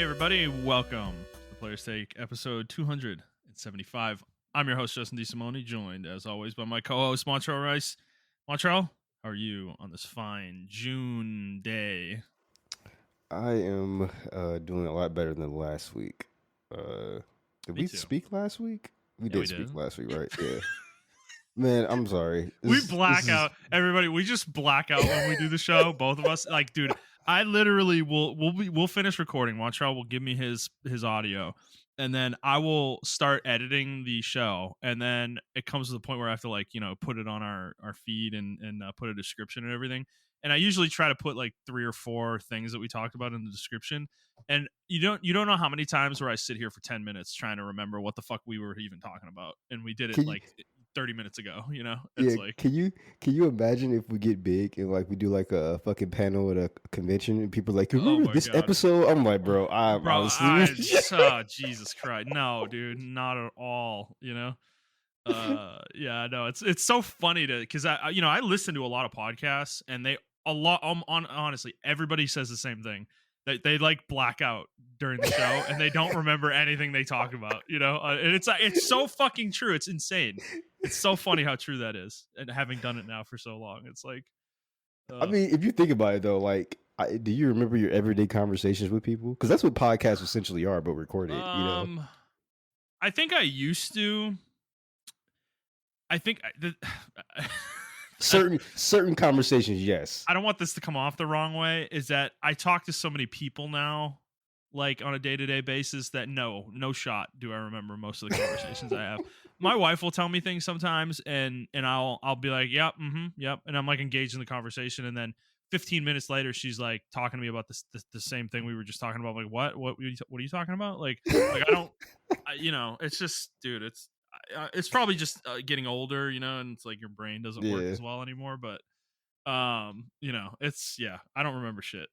everybody, welcome to the Player's Take, episode 275. I'm your host, Justin DeSimone, joined, as always, by my co-host, Montrell Rice. Montrell, how are you on this fine June day? I am doing a lot better than last week. Did we speak last week? We did speak last week, right? Yeah. Man, I'm sorry. We black out. Everybody, we just black out when we do the show. Both of us. Like, dude, I literally we'll finish recording. Montrell will give me his audio, and then I will start editing the show. And then it comes to the point where I have to put it on our feed and put a description and everything. And I usually try to put like 3 or 4 things that we talked about in the description. And you don't know how many times where I sit here for 10 minutes trying to remember what the fuck we were even talking about. And we did it 30 minutes ago, It's like, can you imagine if we get big and like we do like a fucking panel at a convention and people are like, remember this episode? I'm like, bro, Jesus Christ, no, dude, not at all. Yeah, no, it's so funny because I listen to a lot of podcasts and honestly, everybody says the same thing. They like black out during the show and they don't remember anything they talk about, and it's so fucking true. It's insane. It's so funny how true that is. And having done it now for so long, it's like, I mean, if you think about it though, like, do you remember your everyday conversations with people? Because that's what podcasts essentially are, but recorded, I think I used to. I think certain conversations, yes. I don't want this to come off the wrong way. Is that I talk to so many people now, like on a day-to-day basis, that no shot do I remember most of the conversations I have. My wife will tell me things sometimes, and I'll be like, yep, yep, and I'm like engaged in the conversation, and then 15 minutes later, she's like talking to me about the same thing we were just talking about. Like, what are you talking about? Like I don't, it's just, dude, it's probably just getting older, and it's like your brain doesn't work as well anymore. But I don't remember shit.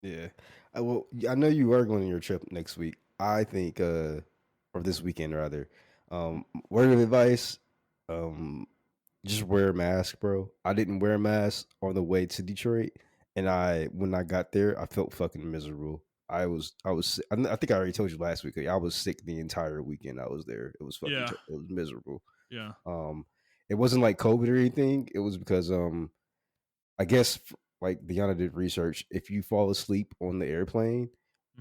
Yeah. Well, I know you are going on your trip next week. I think, or this weekend rather. Word of advice: just wear a mask, bro. I didn't wear a mask on the way to Detroit, and when I got there, I felt fucking miserable. I think I already told you last week. I was sick the entire weekend I was there. It was fucking it was miserable. Yeah. It wasn't like COVID or anything. It was because I guess like Deanna did research. If you fall asleep on the airplane,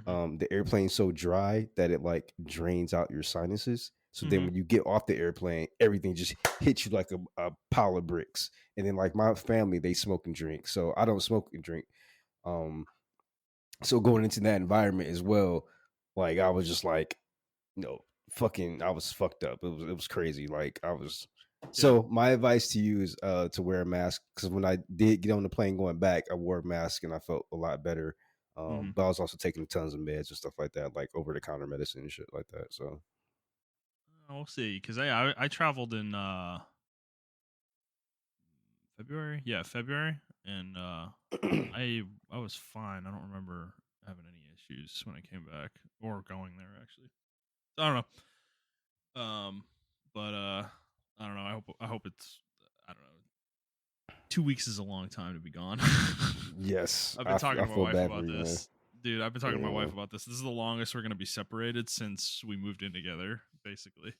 the airplane's so dry that it like drains out your sinuses. So then when you get off the airplane, everything just hits you like a pile of bricks. And then like my family, they smoke and drink. So I don't smoke and drink. So going into that environment as well, like I was just like, I was fucked up. It was crazy. Like I was. So my advice to you is to wear a mask, because when I did get on the plane going back, I wore a mask and I felt a lot better. But I was also taking tons of meds and stuff like that, like over the counter medicine and shit like that. So we'll see, because I traveled in February. Yeah, February, and I was fine. I don't remember having any issues when I came back or going there actually. I don't know. But I don't know. I hope it's, I don't know. 2 weeks is a long time to be gone. Yes. I've been talking to my wife about this. Dude, I've been talking to my wife about this. This is the longest we're going to be separated since we moved in together, basically,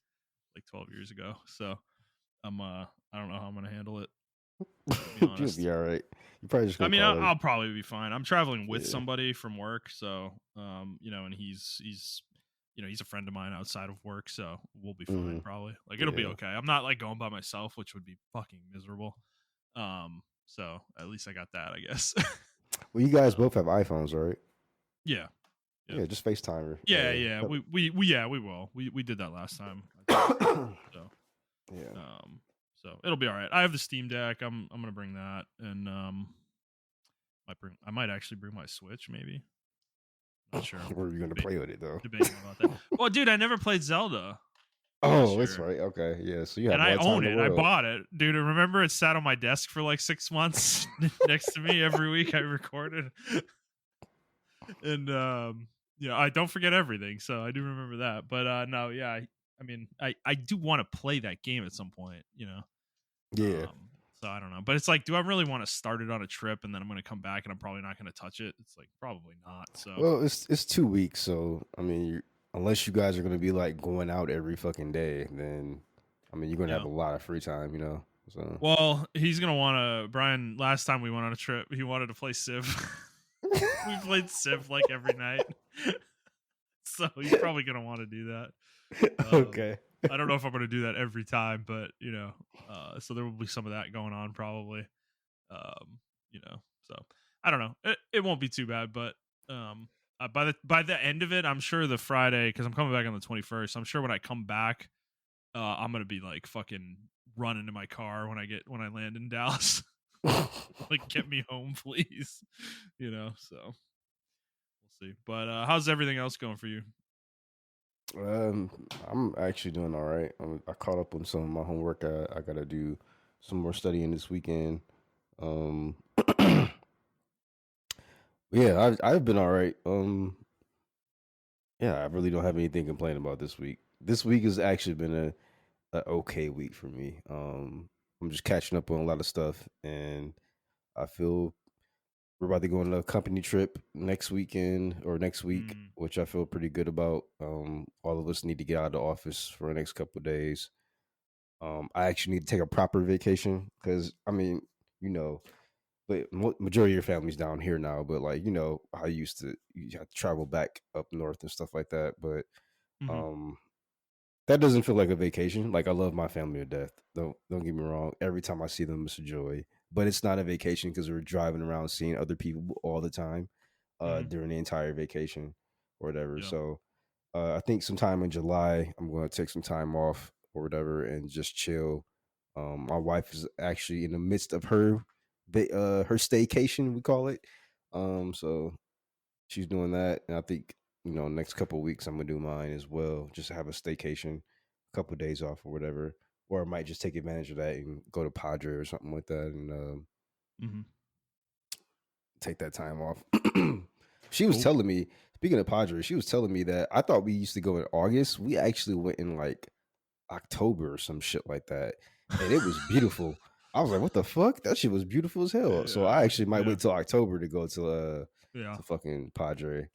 like 12 years ago. So I don't know how I'm going to handle it. You'll be all right. You probably just. I'll probably be fine. I'm traveling with somebody from work, so and he's a friend of mine outside of work, so we'll be fine probably. Like it'll be okay. I'm not like going by myself, which would be fucking miserable. So at least I got that, I guess. Well, you guys both have iPhones, right? Yeah. Yeah, just FaceTime. Yeah. We will. We did that last time. So yeah. So it'll be all right. I have the Steam Deck. I'm gonna bring that, and I might actually bring my Switch, maybe. Not sure. Where are you gonna play with it though? Debating about that. Well, dude, I never played Zelda. Oh, that's right. Okay, yeah. So you have. And I own it. I bought it, dude. Remember, it sat on my desk for like 6 months next to me every week. I recorded, and I don't forget everything, so I do remember that. But no, yeah. I mean, I do want to play that game at some point, Yeah. So I don't know, but it's like, do I really want to start it on a trip and then I'm going to come back and I'm probably not going to touch it? It's like probably not. So Well, it's 2 weeks, so I mean, unless you guys are gonna be like going out every fucking day, then I mean, you're gonna have yeah. a lot of free time, you know. So Well, he's gonna want to. Brian, last time we went on a trip, he wanted to play Civ. We played Civ like every night, so he's probably gonna want to do that. okay. I don't know if I'm gonna do that every time, but so there will be some of that going on probably. So I don't know. It won't be too bad, but by the end of it, I'm sure the Friday, because I'm coming back on the 21st. I'm sure when I come back, I'm gonna be like fucking running to my car when I land in Dallas. Like, get me home, please. So we'll see. But how's everything else going for you? I'm actually doing all right. I caught up on some of my homework. I gotta do some more studying this weekend. Um, yeah, I've been all right. Yeah, I really don't have anything to complain about this week. This week has actually been a okay week for me. I'm just catching up on a lot of stuff, and I feel we're about to go on a company trip next weekend or next week, Mm, which I feel pretty good about. All of us need to get out of the office for the next couple of days. I actually need to take a proper vacation because I mean, you know, but majority of your family's down here now. But like, I used to you have to travel back up north and stuff like that. But hmm um, that doesn't feel like a vacation. Like I love my family to death. Don't get me wrong. Every time I see them, it's a joy. But it's not a vacation because we're driving around seeing other people all the time hmm during the entire vacation or whatever. Yeah. So I think sometime in July, I'm going to take some time off or whatever and just chill. My wife is actually in the midst of her staycation, we call it. So she's doing that, and I think next couple of weeks I'm gonna do mine as well. Just have a staycation, a couple of days off or whatever, or I might just take advantage of that and go to Padre or something like that, and hmm take that time off. She was Cool. telling me, speaking of Padre, she was telling me that I thought we used to go in August. We actually went in like October or some shit like that, and it was beautiful. I was like, "What the fuck? That shit was beautiful as hell." So I Yeah. actually might Yeah. wait till October to go Yeah. to fucking Padre.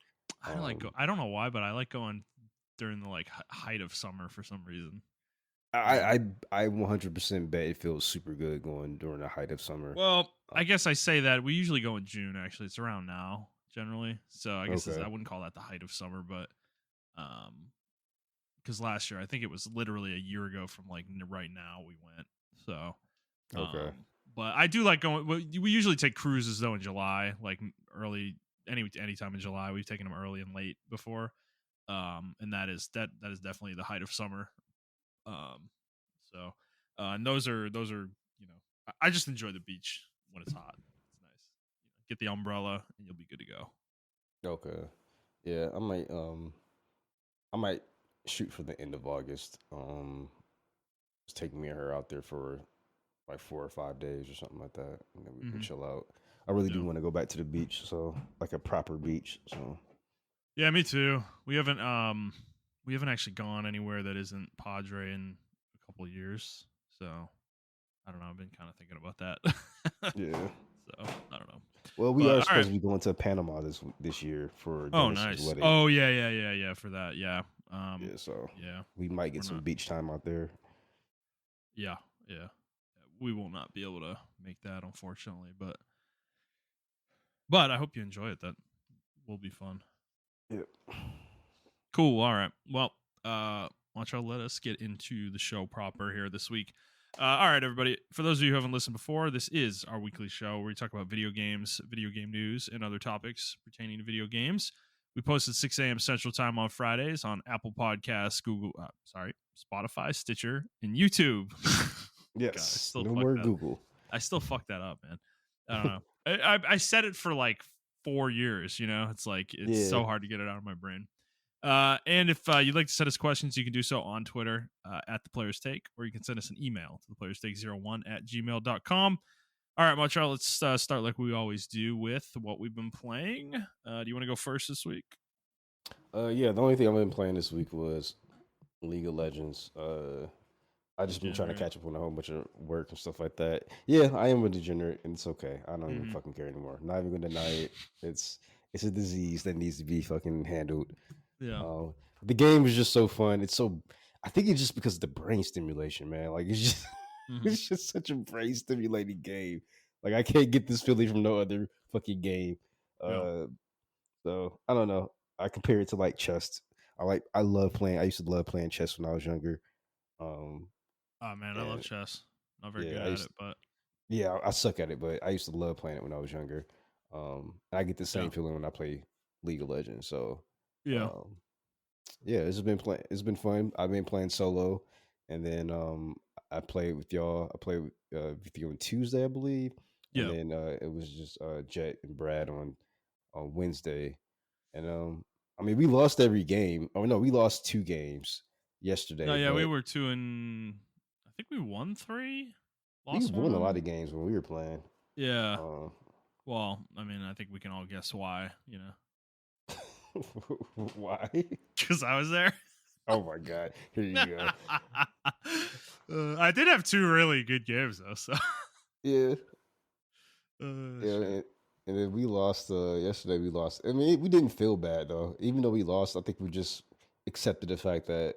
Um, I don't know why, but I like going during the like height of summer for some reason. You know. I 100% bet it feels super good going during the height of summer. Well, Uh, I guess I say that we usually go in June. Actually, it's around now generally. So I guess okay, I wouldn't call that the height of summer, but um, because last year I think it was literally a year ago from like right now we went. So okay, but I do like going. We usually take cruises though in July, like early anytime in July. We've taken them early and late before, and that is definitely the height of summer. Um, so and those are I just enjoy the beach when it's hot. It's nice. Get the umbrella and you'll be good to go. okay. Yeah, I might shoot for the end of August. Just take me and her out there for like 4 or 5 days or something like that, and then we can Mm-hmm. chill out. I really do Yeah. want to go back to the beach, so like a proper beach. So Yeah, me too. We haven't actually gone anywhere that isn't Padre in a couple of years. So I don't know. I've been kind of thinking about that. yeah. So I don't know. Well, we But are all right. supposed to be going to Panama this year for Oh, Dennis's nice. wedding. Oh, yeah. For that, yeah. Yeah, so Yeah. we might We're get some not. beach time out there. Yeah, yeah. We will not be able to make that, unfortunately. But I hope you enjoy it. That will be fun. Yep. Cool. All right. Well, Montrell, let us get into the show proper here this week. All right, everybody. For those of you who haven't listened before, this is our weekly show where we talk about video games, video game news, and other topics pertaining to video games. We post at 6 a.m. Central Time on Fridays on Apple Podcasts, Spotify, Stitcher, and YouTube. God, Yes. No more Google. I still fuck that up, man. I don't know. I said it for like 4 years. It's like it's Yeah. so hard to get it out of my brain. And if you'd like to send us questions, you can do so on Twitter at The Players Take, or you can send us an email to theplayerstake01@gmail.com. All right, Montreal, let's start like we always do with what we've been playing. Do you want to go first this week? Yeah. The only thing I've been playing this week was League of Legends. I just been trying to Degenerate. catch up on a whole bunch of work and stuff like that. Yeah, I am a degenerate, and it's okay. I don't even Hmm. fucking care anymore. Not even gonna deny it. It's a disease that needs to be fucking handled. Yeah. The game is just so fun. It's so. I think it's just because of the brain stimulation, man. Like it's just Hmm. it's just such a brain stimulating game. Like I can't get this feeling from no other fucking game. Yeah. Uh, so I don't know. I compare it to like chess. I love playing. I used to love playing chess when I was younger. Um, Oh man, I love and chess. Not very yeah, good I at used it, but yeah, I suck at it, but I used to love playing it when I was younger. And I get the yeah. same feeling when I play League of Legends. So, Yeah. um, yeah, it's been fun. I've been playing solo, and then I played with y'all. I played with you on Tuesday, I believe, and Yeah. then it was just Jet and Brad on Wednesday. And I mean, we lost every game. Oh no, we lost 2 games No, yesterday, yeah, we but were two and I think we won three, we lost won a lot one. of games when we were playing. Yeah. Uh, Well, I mean, I think we can all guess why, why? because I was there. Oh my god! Here you go. I did have two really good games though, so Yeah, yeah, shit. and then we lost. Yesterday we lost. I mean, we didn't feel bad though. Even though we lost, I think we just accepted the fact that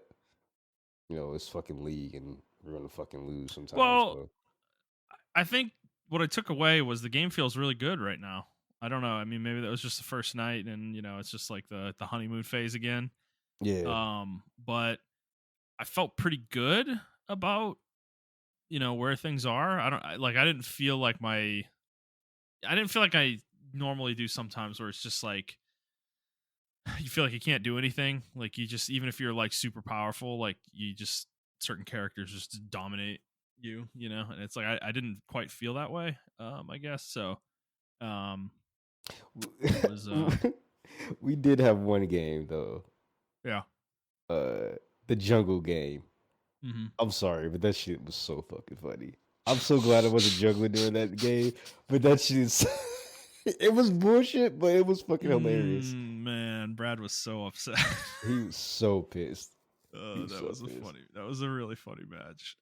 it's fucking league and we're gonna fucking lose sometimes. Well, So I think what I took away was the game feels really good right now. I don't know. I mean, maybe that was just the first night, and it's just like the honeymoon phase again. yeah, But I felt pretty good about where things are. I didn't feel like I didn't feel like I normally do sometimes, where it's just like you feel like you can't do anything. Like you just, even if you're like super powerful, like you just, certain characters just dominate you, and it's like I didn't quite feel that way. I guess so. Um, it was we did have one game though. yeah. Uh, the jungle game. Hmm. I'm sorry, but that shit was so fucking funny. I'm so glad I wasn't juggling during that game, but that shit is it was bullshit, but it was fucking hilarious. Man, Brad was so upset. He was so pissed. He Oh, was so pissed. that was a really funny match.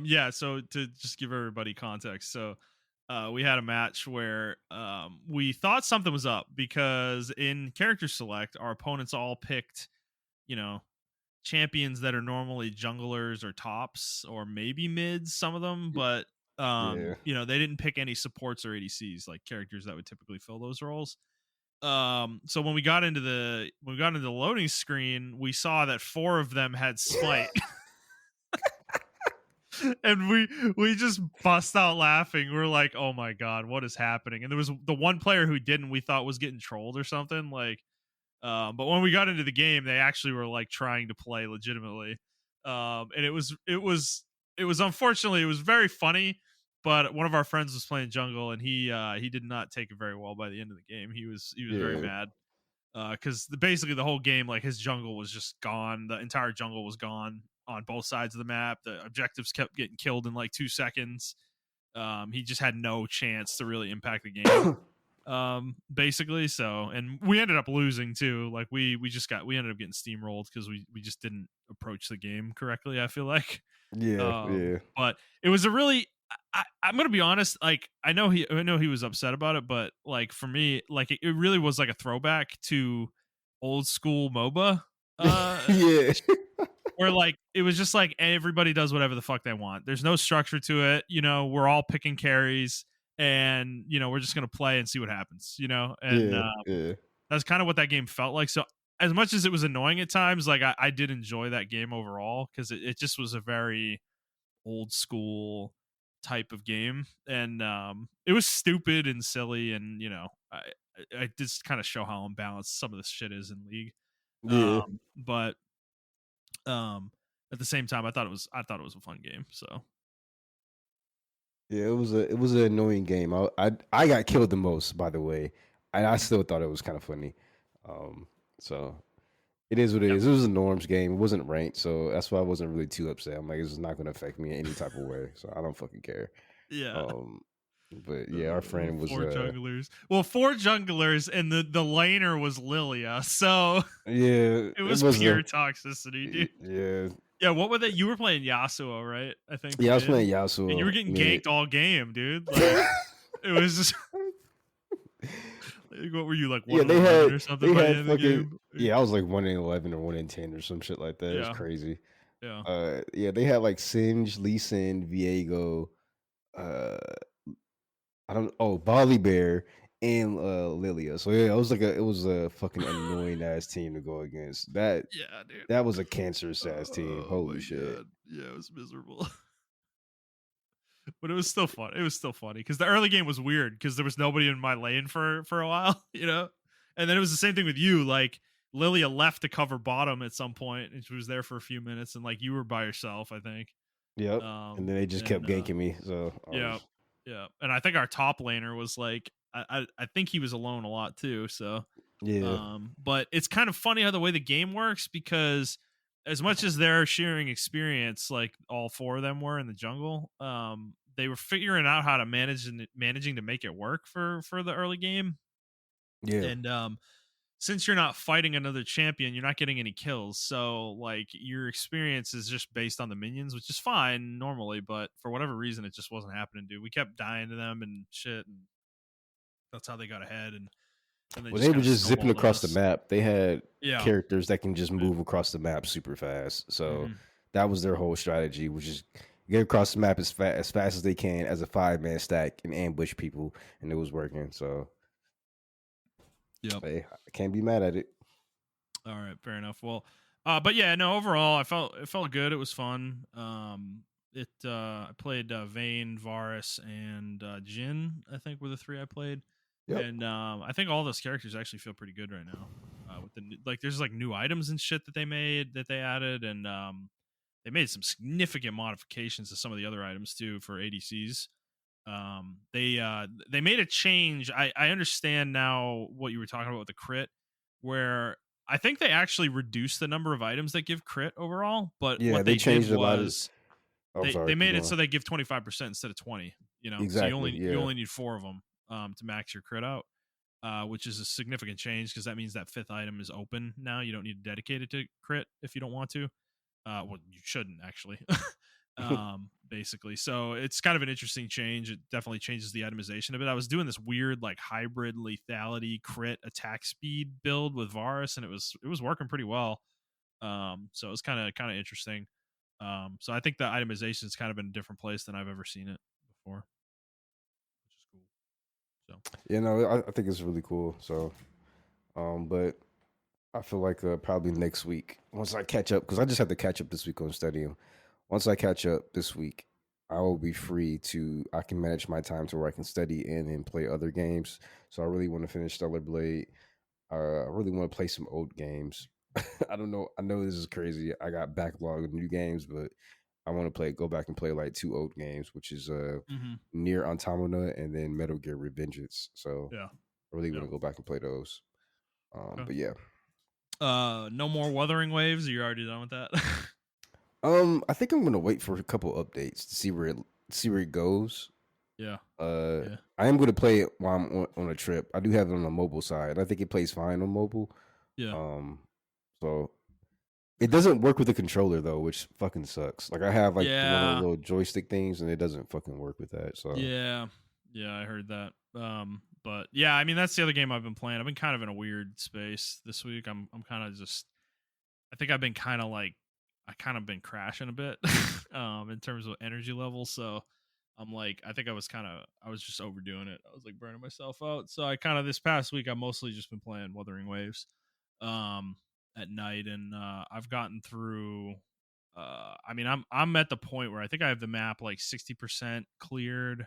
Yeah, so to just give everybody context, so we had a match where we thought something was up because in character select, our opponents all picked, you know, champions that are normally junglers or tops or maybe mids, some of them, but Yeah. they didn't pick any supports or ADCs, like characters that would typically fill those roles. So when we got into the loading screen, we saw that four of them had smite. And we just bust out laughing. We're like, oh my god, what is happening? And there was the one player who didn't, we thought was getting trolled or something, like but when we got into the game, they actually were like trying to play legitimately. And it was unfortunately, it was very funny, but one of our friends was playing jungle, and he did not take it very well by the end of the game. He was very Yeah. mad because basically the whole game, like his jungle was just gone. The entire jungle was gone on both sides of the map. The objectives kept getting killed in like 2 seconds. He just had no chance to really impact the game. Basically, so, and we ended up losing too. Like we ended up getting steamrolled because we just didn't approach the game correctly, I feel like. Yeah. Yeah. But it was a really, I'm gonna be honest, like I know he was upset about it, but like for me, like it really was like a throwback to old school MOBA. Yeah. Where like it was just like everybody does whatever the fuck they want. There's no structure to it. We're all picking carries, and we're just gonna play and see what happens. And Yeah. Yeah. that's kind of what that game felt like. So as much as it was annoying at times, like I did enjoy that game overall because it just was a very old school type of game, and it was stupid and silly, and I just kind of show how unbalanced some of this shit is in League. Yeah. But at the same time, I thought it was a fun game. So Yeah, it was an annoying game. I got killed the most, by the way. I still thought it was kind of funny. So it is what it yeah, is. It was a norms game. It wasn't ranked, so that's why I wasn't really too upset. I'm like, it's not going to affect me in any type of way, so I don't fucking care. yeah. Um, but yeah, our friend was Four junglers. Well, four junglers, and the laner was Lilia. So yeah, it it was was pure a toxicity, dude. yeah. Yeah, what were they? You were playing Yasuo, right? I think Yeah, I was mid, playing and you Yasuo were getting mid. ganked all game, dude. Like it was just like, what were you like Yeah, 1-11 or something they by the had end of the fucking game? yeah. I was like 1 in 11 or 1 in 10 or some shit like that. It was Yeah, crazy. yeah, Yeah, they had like Singe, Lee Sin, Viego, uh, I don't oh Bolly Bear and Lilia. So yeah, it was a fucking annoying ass team to go against. yeah, dude. That was a cancerous ass team. Oh Holy my shit. god, yeah, it was miserable. But it was still fun. It was still funny because the early game was weird because there was nobody in my lane for a while, you know. And then it was the same thing with you. Like Lilia left to cover bottom at some point, and she was there for a few minutes, and like you were by yourself, I think. Yep. And then they just kept And ganking me. So I yeah, was yeah. And I think our top laner was like I think he was alone a lot too. So yeah. but it's kind of funny how the way the game works because as much as they're sharing experience, like all four of them were in the jungle, they were figuring out how to managing to make it work for the early game. Yeah. And since you're not fighting another champion, you're not getting any kills. So like your experience is just based on the minions, which is fine normally, but for whatever reason, it just wasn't happening, dude. We kept dying to them and shit, and that's how they got ahead. And then they Well, just they kind were of just zipping snowballed on across the us. map. They had Yeah. characters that can just move across the map super fast. So Hmm. that was their whole strategy, which is get across the map as fast as they can as a 5-man stack and ambush people, and it was working. So Yep. hey, I can't be mad at it. All right, fair enough. Well, but yeah, no. Overall, it felt good. It was fun. I played Vayne, Varus, and Jin. I think were the three I played, Yep. and I think all those characters actually feel pretty good right now. With like, there's like new items and shit that they added, and they made some significant modifications to some of the other items too for ADCs. They made a change. I understand now what you were talking about with the crit, where I think they actually reduced the number of items that give crit overall, but Yeah, what they they did changed a lot of. was I'm they sorry, keep made it going. so they give 25% instead of 20, you know. So Exactly. you Yeah. only need 4 of them to max your crit out. Which is a significant change because that means that fifth item is open now. You don't need to dedicate it to crit if you don't want to. Well, you shouldn't actually. Basically, so it's kind of an interesting change. It definitely changes the itemization of it. I was doing this weird like hybrid lethality crit attack speed build with Varus, and it was working pretty well. So it was kind of interesting. So I think the itemization is kind of in a different place than I've ever seen it before, which is cool. So You know, I think it's really cool. So, but I feel like probably next week once I catch up because I just have to catch up this week on studying. Once I catch up this week, I will be free to. I can manage my time to where I can study and then play other games. So I really want to finish Stellar Blade. I really want to play some old games. I don't know. I know this is crazy. I got backlog of new games, but I want to go back and play like 2 old games, which is hmm Near Automata and then Metal Gear Revengeance. So yeah, I really want yeah, to go back and play those. okay. But yeah, No more Wuthering Waves. You're already done with that. I think I'm gonna wait for a couple updates to see where it goes. Yeah, Uh, yeah, I am gonna play it while I'm on a trip. I do have it on the mobile side. I think it plays fine on mobile. yeah. Um, so it doesn't work with the controller though, which fucking sucks. Like I have like one of the Yeah, little joystick things, and it doesn't fucking work with that. So yeah, yeah. I heard that. But yeah, I mean that's the other game I've been playing. I've been kind of in a weird space this week. I'm kind of just. I think I've been kind of like I kind of been crashing a bit, in terms of energy levels. So I'm like, I think I was just overdoing it. I was like burning myself out. So I kind of this past week I mostly just been playing Wuthering Waves, um, at night, and I've gotten through. I mean, I'm at the point where I think I have the map like 60% cleared, or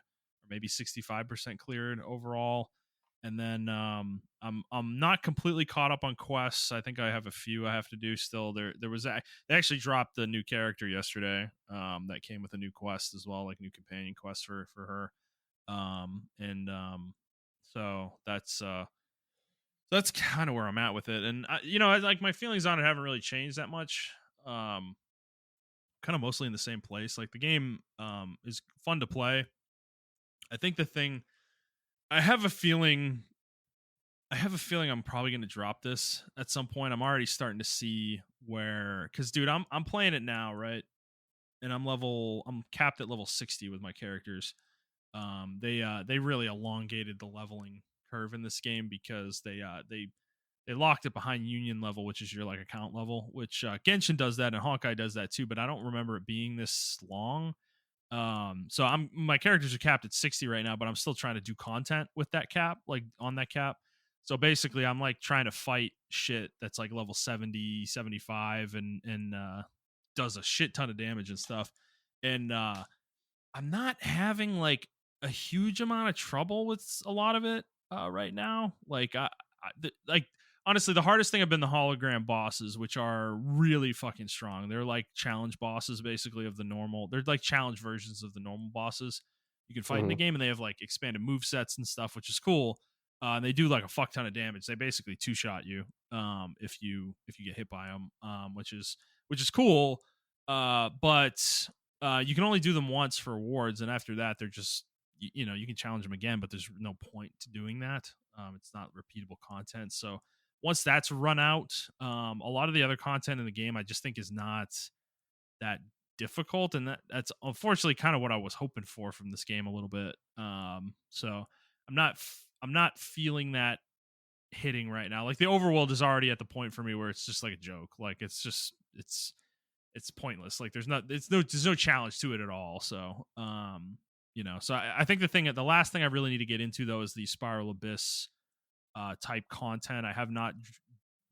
maybe 65% cleared overall. And then I'm not completely caught up on quests. I think I have a few I have to do still. There was they actually dropped the new character yesterday, that came with a new quest as well, like new companion quest for her. And so that's kind of where I'm at with it. And like my feelings on it haven't really changed that much. Um, Kind of mostly in the same place. Like the game is fun to play. I think the thing I have a feeling I have a feeling I'm probably going to drop this at some point. I'm already starting to see where, because dude, I'm playing it now, right? And I'm capped at level 60 with my characters. They really elongated the leveling curve in this game because they locked it behind union level, which is your like account level, which Genshin does that and Honkai does that too, but I don't remember it being this long. So I'm my characters are capped at 60 right now, but I'm still trying to do content with that cap, like on that cap. So basically I'm like trying to fight shit that's like level 70, 75, and does a shit ton of damage and stuff. And I'm not having like a huge amount of trouble with a lot of it right now. Like honestly, the hardest thing have been the hologram bosses, which are really fucking strong. They're like challenge bosses, basically of the normal. They're like challenge versions of the normal bosses you can fight in the Hmm. game, and they have like expanded move sets and stuff, which is cool. And they do like a fuck ton of damage. They basically two shot you if you get hit by them, which is cool. But you can only do them once for awards, and after that, they're just you know you can challenge them again, but there's no point to doing that. It's not repeatable content. So once that's run out, a lot of the other content in the game I just think is not that difficult, and that's unfortunately kind of what I was hoping for from this game a little bit. So I'm not feeling that hitting right now. Like the overworld is already at the point for me where it's just like a joke. Like it's pointless. Like there's no challenge to it at all. So so I think the last thing I really need to get into though is the Spiral Abyss type content. I have not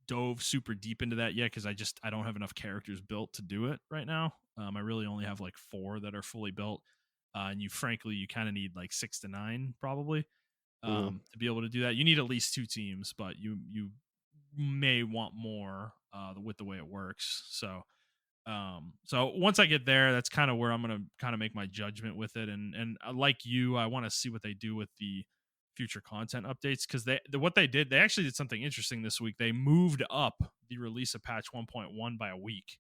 dove super deep into that yet because I don't have enough characters built to do it right now. I really only have like 4 that are fully built, and you kind of need like 6 to 9 probably Hmm. to be able to do that. You need at least 2 teams, but you may want more with the way it works. So once I get there, that's kind of where I'm gonna kind of make my judgment with it. And like you, I want to see what they do with the future content updates because what they did, they actually did something interesting this week. They moved up the release of patch 1.1 by a week.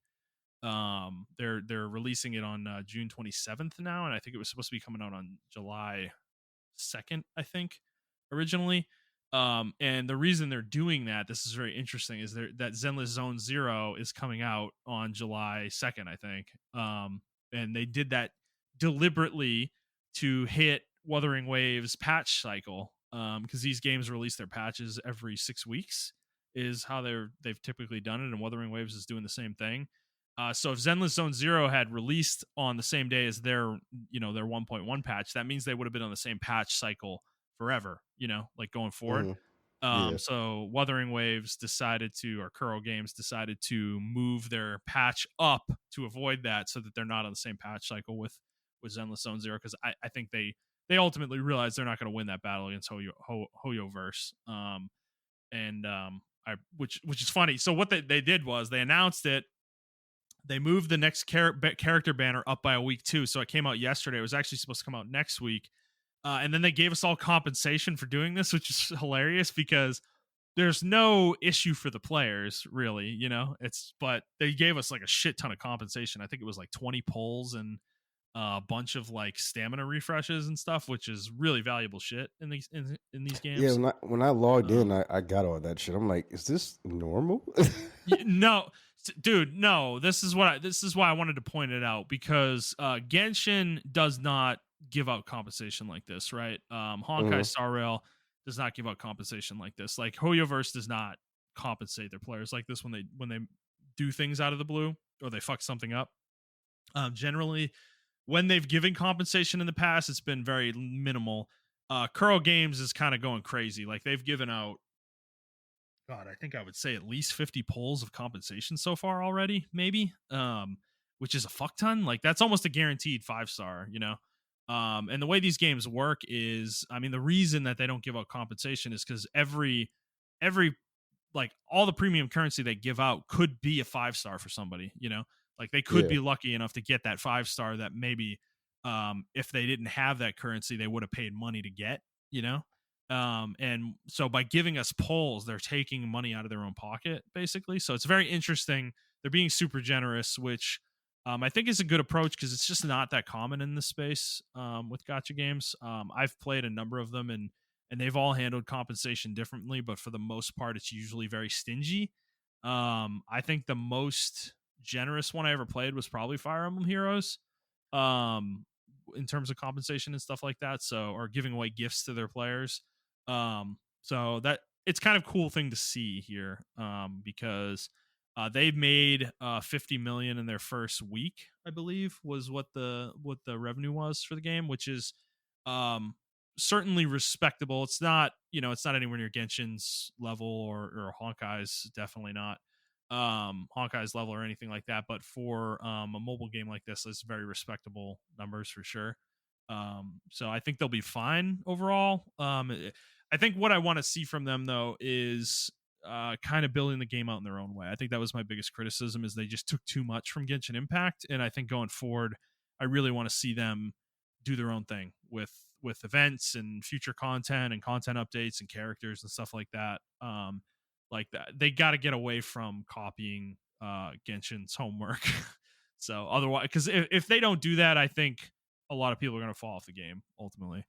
They're releasing it on June 27th now, and I think it was supposed to be coming out on July 2nd, I think, originally. And the reason they're doing that, this is very interesting, is that Zenless Zone Zero is coming out on July 2nd, I think. And they did that deliberately to hit Wuthering Waves patch cycle. Because these games release their patches every 6 weeks, is how they've typically done it, and Wuthering Waves is doing the same thing. So if Zenless Zone Zero had released on the same day as their 1.1 patch, that means they would have been on the same patch cycle forever, like going forward. Hmm. Yeah. So Wuthering Waves or Kuro Games decided to move their patch up to avoid that, so that they're not on the same patch cycle with Zenless Zone Zero. Because I think they ultimately realized they're not going to win that battle against Hoyoverse. Which is funny. So what they did was they announced it. They moved the next character banner up by a week too, so it came out yesterday. It was actually supposed to come out next week, and then they gave us all compensation for doing this, which is hilarious because there's no issue for the players, really. But they gave us like a shit ton of compensation. I think it was like 20 pulls and a bunch of like stamina refreshes and stuff, which is really valuable shit in these Yeah. games. When I logged in, Um, I got all that shit. I'm like, is this normal? No, dude, no. This is why I wanted to point it out because Genshin does not give out compensation like this, right? Honkai Hmm. Star Rail does not give out compensation like this. Like Hoyoverse does not compensate their players like this when they do things out of the blue or they fuck something up. Generally, when they've given compensation in the past, it's been very minimal. Kuro Games is kind of going crazy. Like they've given out, God, I think I would say at least 50 polls of compensation so far already, maybe. Which is a fuck ton. Like that's almost a guaranteed 5-star. And the way these games work is, I mean, the reason that they don't give out compensation is because every like all the premium currency they give out could be a 5-star for somebody. Like they could Yeah. be lucky enough to get that 5-star that maybe if they didn't have that currency they would have paid money to get you know and so by giving us polls they're taking money out of their own pocket basically. So it's very interesting. They're being super generous, which I think is a good approach because it's just not that common in this space with gotcha games. I've played a number of them, and they've all handled compensation differently, but for the most part, it's usually very stingy. I think the most generous one I ever played was probably Fire Emblem Heroes, um, in terms of compensation and stuff like that. So, or giving away gifts to their players. So that it's kind of cool thing to see here, because they've made 50 million in their first week, I believe, was what the revenue was for the game, which is um, certainly respectable. It's not, it's not anywhere near Genshin's level or Honkai's, definitely not Honkai's level or anything like that. But for a mobile game like this, it's very respectable numbers for sure. So I think they'll be fine overall. I think what I want to see from them though is kind of building the game out in their own way. I think that was my biggest criticism, is they just took too much from Genshin Impact, and I think going forward, I really want to see them do their own thing with events and future content and content updates and characters and stuff like that. Like that, they got to get away from copying Genshin's homework. So otherwise, because if they don't do that, I think a lot of people are going to fall off the game ultimately.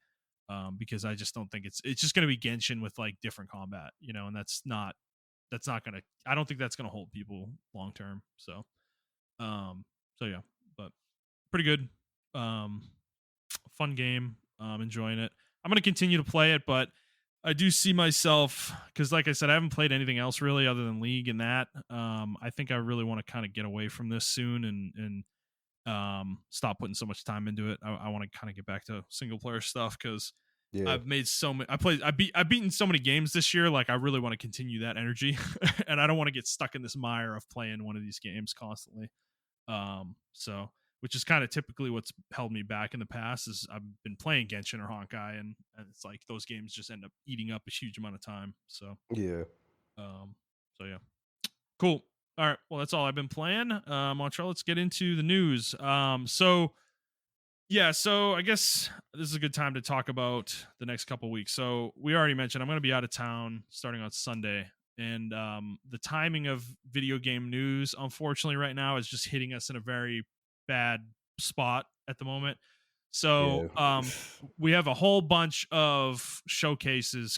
Because I just don't think it's just going to be Genshin with like different combat, and that's not going to, I don't think that's going to hold people long term. So yeah, but pretty good. Fun game. Enjoying it. I'm going to continue to play it, but I do see myself, because like I said, I haven't played anything else really other than League and that. I think I really want to kind of get away from this soon and stop putting so much time into it. I want to kind of get back to single player stuff, because Yeah. I've made so many. I've beaten so many games this year. Like I really want to continue that energy, and I don't want to get stuck in this mire of playing one of these games constantly. So which is kind of typically what's held me back in the past, is I've been playing Genshin or Honkai, and it's like those games just end up eating up a huge amount of time. So Yeah. um, so yeah, cool. All right, well that's all I've been playing. Montrell, let's get into the news. So I guess this is a good time to talk about the next couple weeks. So we already mentioned I'm going to be out of town starting on Sunday, and the timing of video game news, unfortunately, right now is just hitting us in a very bad spot at the moment. So Yeah. we have a whole bunch of showcases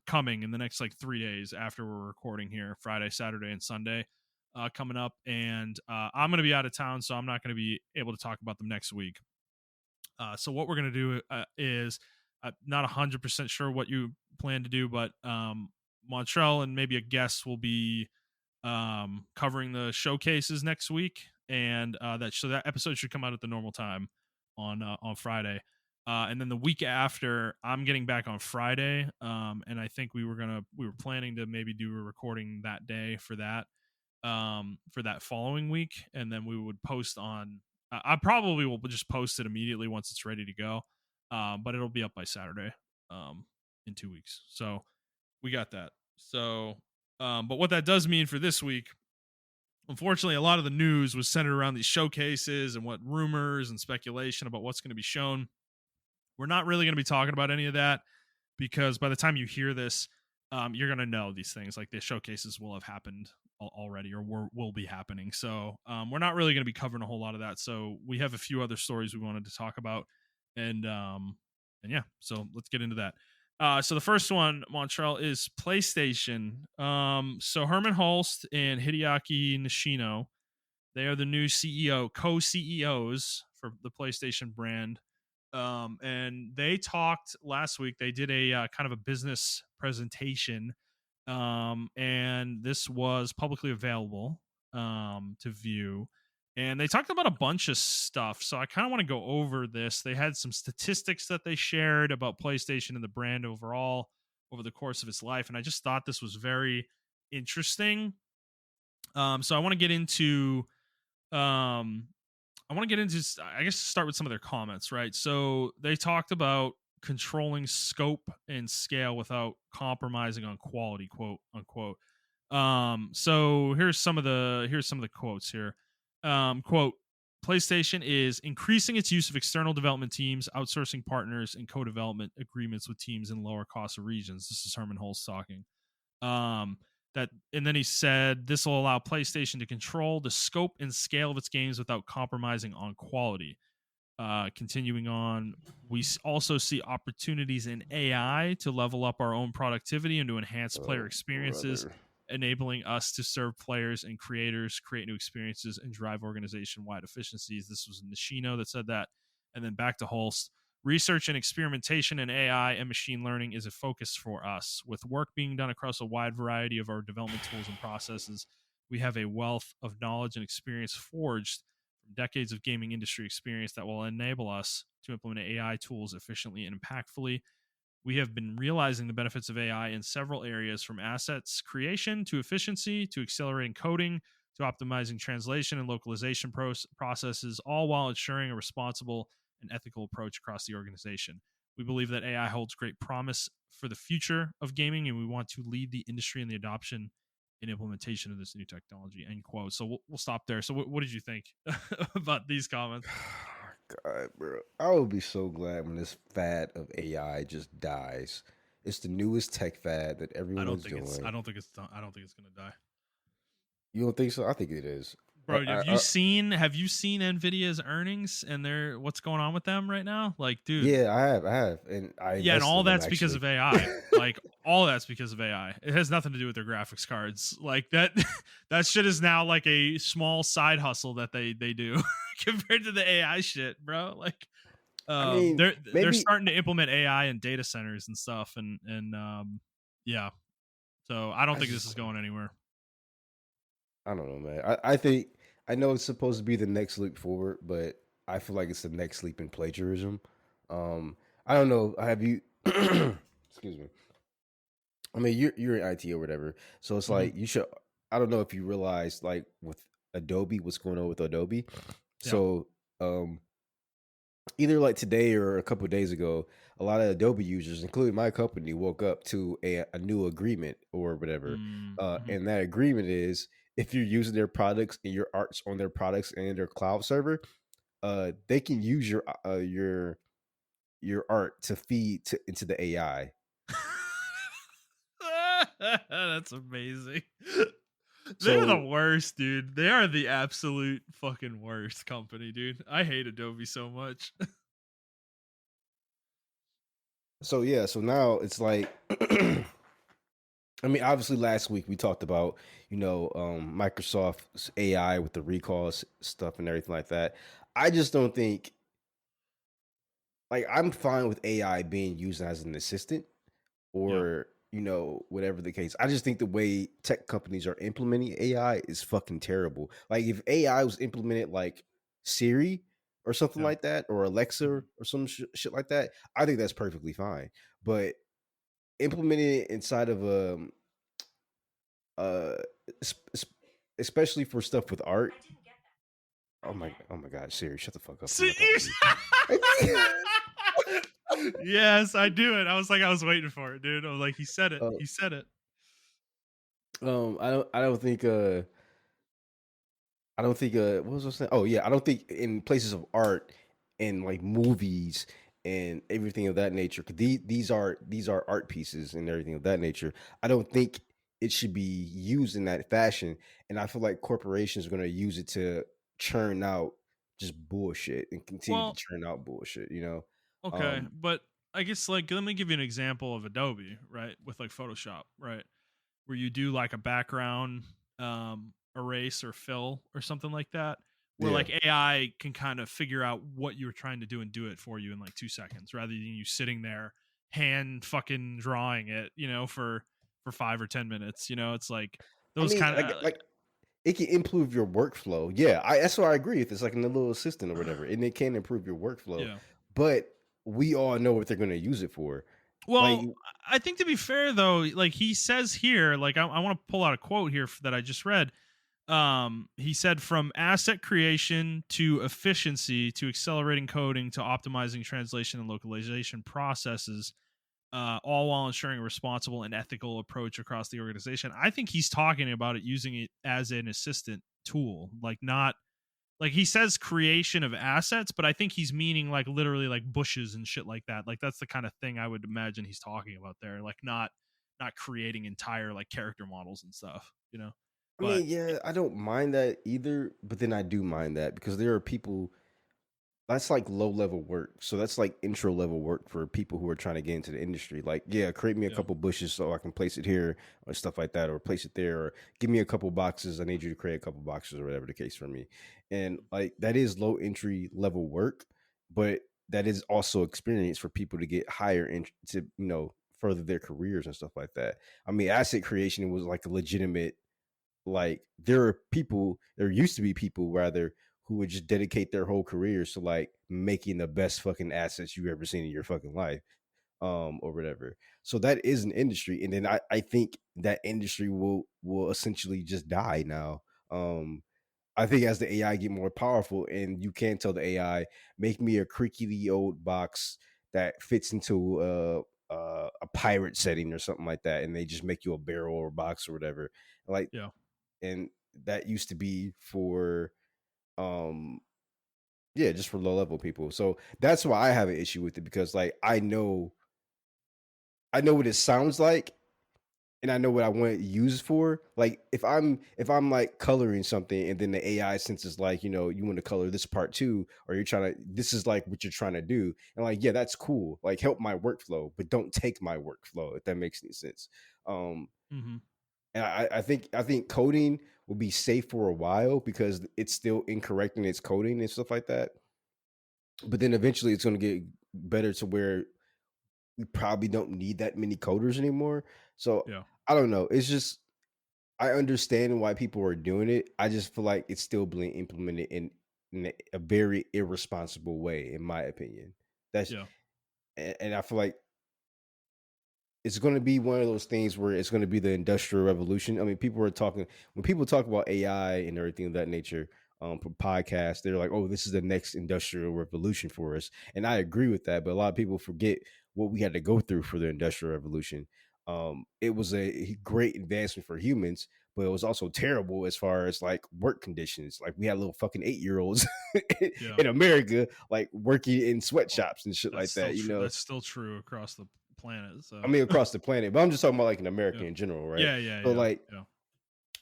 coming in the next like 3 days after we're recording here, Friday, Saturday, and Sunday. Coming up, and I'm going to be out of town, so I'm not going to be able to talk about them next week. So what we're going to do is not 100% sure what you plan to do, but Montrell and maybe a guest will be covering the showcases next week, and that episode should come out at the normal time on Friday. And then the week after, I'm getting back on Friday, and I think we were planning to maybe do a recording that day for that following week, and then we would post on. I probably will just post it immediately once it's ready to go, but it'll be up by Saturday, in 2 weeks. So we got that. So, but what that does mean for this week, unfortunately, a lot of the news was centered around these showcases and what rumors and speculation about what's going to be shown. We're not really going to be talking about any of that, because by the time you hear this, you're going to know these things. Like the showcases will have happened already, or will be happening. So we're not really going to be covering a whole lot of that. So we have a few other stories we wanted to talk about, and yeah, so let's get into that. So the first one, Montreal, is PlayStation. So Herman Hulst and Hideaki Nishino, they are the new co-CEOs for the PlayStation brand. And they talked last week. They did a kind of a business presentation, and this was publicly available to view. And they talked about a bunch of stuff. So I kind of want to go over this. They had some statistics that they shared about PlayStation and the brand overall over the course of its life. And I just thought this was very interesting. So I want to get into I guess start with some of their comments, right? So they talked about controlling scope and scale without compromising on quality, quote unquote. So here's some of the quotes here. Quote, PlayStation is increasing its use of external development teams, outsourcing partners, and co-development agreements with teams in lower cost regions. This is Herman Hulst talking. And then he said this will allow PlayStation to control the scope and scale of its games without compromising on quality. Continuing on, we also see opportunities in AI to level up our own productivity and to enhance player Oh, experiences, brother. enabling us to serve players and creators, create new experiences, and drive organization-wide efficiencies. This was Nishino that said that. And then back to Holst. Research and experimentation in AI and machine learning is a focus for us. With work being done across a wide variety of our development tools and processes, we have a wealth of knowledge and experience forged from decades of gaming industry experience that will enable us to implement AI tools efficiently and impactfully. We have been realizing the benefits of AI in several areas, from assets creation to efficiency to accelerating coding to optimizing translation and localization processes, all while ensuring a responsible and ethical approach across the organization. We believe that AI holds great promise for the future of gaming, and we want to lead the industry in the adoption and implementation of this new technology. End quote. So we'll stop there. So what did you think about these comments? God, bro. I would be so glad when this fad of AI just dies. It's the newest tech fad that everyone's doing. I don't think it's done. I don't think it's gonna die. You don't think so? I think it is. Bro, have you seen Nvidia's earnings and their what's going on with them right now? Like, dude, Yeah, I have, and I yeah, and invested all in them that's because actually. of AI. Like, all that's because of AI. It has nothing to do with their graphics cards. Like that that shit is now like a small side hustle that they do compared to the AI shit, bro. Like I mean, they're maybe starting to implement AI in data centers and stuff and yeah. So I don't I think this is just going anywhere. I don't know, man. I think I know it's supposed to be the next leap forward, but I feel like it's the next leap in plagiarism. I don't know. Have you? Excuse me. I mean, you're in IT or whatever, so it's Mhm. like you should. I don't know if you realize, like with Adobe, what's going on with Adobe. Yeah. So, either like today or a couple of days ago, a lot of Adobe users, including my company, woke up to a new agreement or whatever. Mhm. And that agreement is if you're using their products and your art's on their products and their cloud server, they can use your art to feed into the AI. That's amazing. They're the So worst, dude. They are the absolute fucking worst company, dude. I hate Adobe so much. yeah, so now it's like I mean, obviously, last week we talked about Microsoft's AI with the recalls stuff and everything like that. I just don't think like I'm fine with AI being used as an assistant Yeah, or whatever the case. I just think the way tech companies are implementing AI is fucking terrible. Like if AI was implemented like Siri or something yeah. like that, or Alexa Mhm. or some shit like that, I think that's perfectly fine. But implementing it inside of uh es- es- especially for stuff with art. Oh my god, Siri, shut the fuck up. I'm See, not talking to you. yes, I do it. I was waiting for it, dude. I was like, he said it. uh, He said it. I don't think what was I saying? Oh yeah, I don't think in places of art and like movies and everything of that nature. 'Cause these are art pieces and everything of that nature. I don't think it should be used in that fashion. And I feel like corporations are going to use it to churn out just bullshit and continue to Well, churn out bullshit. okay, Um, but I guess like let me give you an example of Adobe, right? With like Photoshop, right? Where you do like a background erase or fill or something like that, where yeah. like AI can kind of figure out what you're trying to do and do it for you in like 2 seconds rather than you sitting there hand fucking drawing it, for 5 or 10 minutes. It's like I those mean, kind of like it can improve your workflow. Yeah, that's what I agree with. It's like in a little assistant or whatever, and it can improve your workflow. yeah. But we all know what they're going to use it for. Like, Well, I think to be fair though, like he says here, like I want to pull out a quote here that I just read. He said from asset creation to efficiency to accelerating coding to optimizing translation and localization processes, all while ensuring a responsible and ethical approach across the organization. I think he's talking about it using it as an assistant tool, like not like he says creation of assets, but I think he's meaning like literally like bushes and shit like that. Like that's the kind of thing I would imagine he's talking about there, like not creating entire like character models and stuff. I But mean, yeah, I don't mind that either, but then I do mind that because there are people that's like low level work. So that's like intro level work for people who are trying to get into the industry. Like, yeah, create me a Yeah. couple bushes so I can place it here or stuff like that, or place it there, or give me a couple boxes. I need you to create a couple boxes or whatever the case for me. And like that is low entry level work, but that is also experience for people to get higher to, further their careers and stuff like that. I mean, asset creation was like a legitimate, like there used to be people rather who would just dedicate their whole careers to like making the best fucking assets you ever seen in your fucking life, or whatever. So that is an industry, and then I think that industry will essentially just die now. I think as the AI get more powerful, and you can tell the AI, make me a creaky old box that fits into a pirate setting or something like that, and they just make you a barrel or box or whatever. Like, Yeah. and that used to be for um yeah, just for low level people. So that's why I have an issue with it, because like I know what it sounds like, and I know what I want it used for. Like if I'm like coloring something, and then the AI senses like, you want to color this part too, or this is like what you're trying to do. And like, yeah, that's cool. Like help my workflow, but don't take my workflow, if that makes any sense. Um Mm-hmm. and I think coding will be safe for a while because it's still incorrect in its coding and stuff like that. But then eventually it's going to get better to where we probably don't need that many coders anymore. So Yeah. I don't know. It's just I understand why people are doing it. I just feel like it's still being implemented in a very irresponsible way, in my opinion. That's Yeah. and I feel like it's going to be one of those things where it's going to be the industrial revolution. I mean, people are talking when people talk about AI and everything of that nature, for podcasts, they're like, "Oh, this is the next industrial revolution for us," and I agree with that. But a lot of people forget what we had to go through for the industrial revolution. It was a great advancement for humans, but it was also terrible as far as like work conditions. Like we had little fucking 8-year-olds Yeah. in America, like working in Well, sweatshops and shit that's like still that. true. That's still true across the planet. I So mean, across the planet, but I'm just talking about like in yeah. America in general, right? Yeah. Yeah. So Yeah. like, Yeah.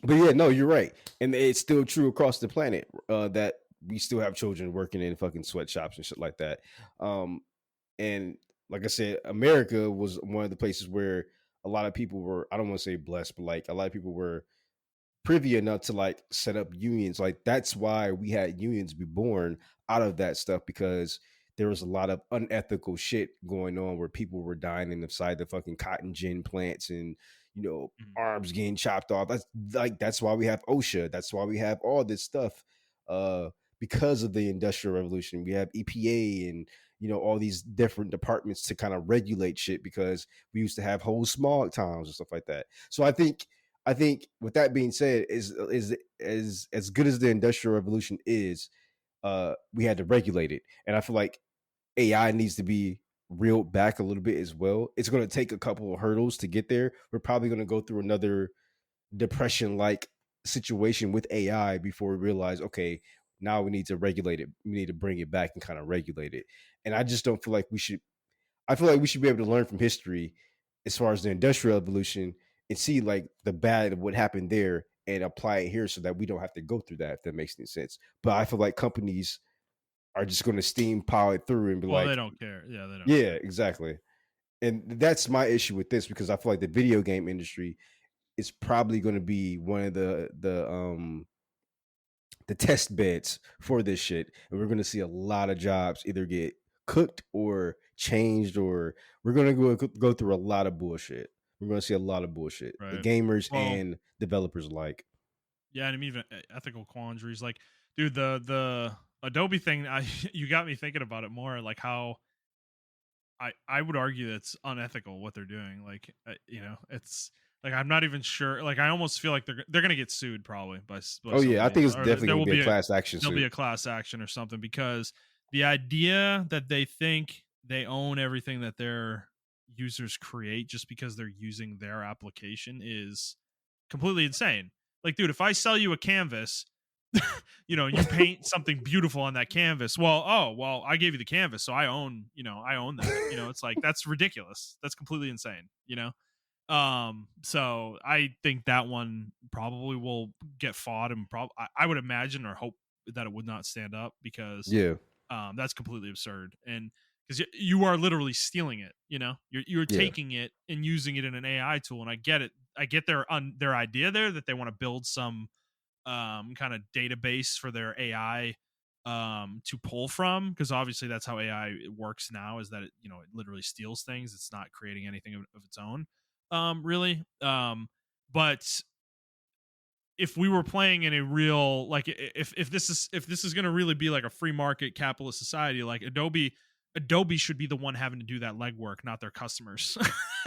but yeah, no, you're right, and it's still true across the planet, that we still have children working in fucking sweatshops and shit like that. Um, and like I said, America was one of the places where a lot of people were, I don't want to say blessed, but like a lot of people were privy enough to like set up unions. Like that's why we had unions be born out of that stuff, because there was a lot of unethical shit going on where people were dying inside the fucking cotton gin plants, and Mhm. arms getting chopped off. That's why we have OSHA. That's why we have all this stuff. Because of the industrial revolution, we have EPA and all these different departments to kind of regulate shit, because we used to have whole smog towns and stuff like that. So I think with that being said, is as good as the industrial revolution is, we had to regulate it. And I feel like AI needs to be reeled back a little bit as well. It's going to take a couple of hurdles to get there. We're probably going to go through another depression like situation with AI before we realize, okay, now we need to regulate it. We need to bring it back and kind of regulate it. And I just don't feel like we should I feel like we should be able to learn from history as far as the industrial revolution, and see like the bad of what happened there and apply it here so that we don't have to go through that, if that makes any sense. But I feel like companies are just going to steam pile it through and be Well, they like, don't care. Yeah, they don't yeah, care. exactly. And that's my issue with this, because I feel like the video game industry is probably going to be one of the test beds for this shit, and we're going to see a lot of jobs either get cooked or changed, or we're going to go through a lot of bullshit. We're going to see a lot of bullshit, the Right. gamers Well, and developers alike. yeah, and I mean, even ethical quandaries. Like, dude, the Adobe thing. You got me thinking about it more. Like how I would argue that it's unethical what they're doing. Like, it's like I'm not even sure. Like, I almost feel like they're gonna get sued probably by Oh yeah, I somebody, think it's or definitely there going will to be a be class action there'll be suit. a class action or something, because the idea that they think they own everything that their users create just because they're using their application is completely insane. Like, dude, if I sell you a canvas, you paint something beautiful on that canvas. Well, oh, well, I gave you the canvas, so I own that. It's like that's ridiculous. That's completely insane. So I think that one probably will get fought, and I would imagine or hope that it would not stand up, because Yeah, That's completely absurd. And because you are literally stealing it, you're Yeah. taking it and using it in an AI tool. And I get it. I get their idea there that they want to build some kind of database for their AI to pull from, because obviously that's how AI works now, is that it literally steals things. It's not creating anything of its own, really. But if we were playing in a real, like, if this is going to really be like a free market capitalist society, like Adobe should be the one having to do that legwork, not their customers.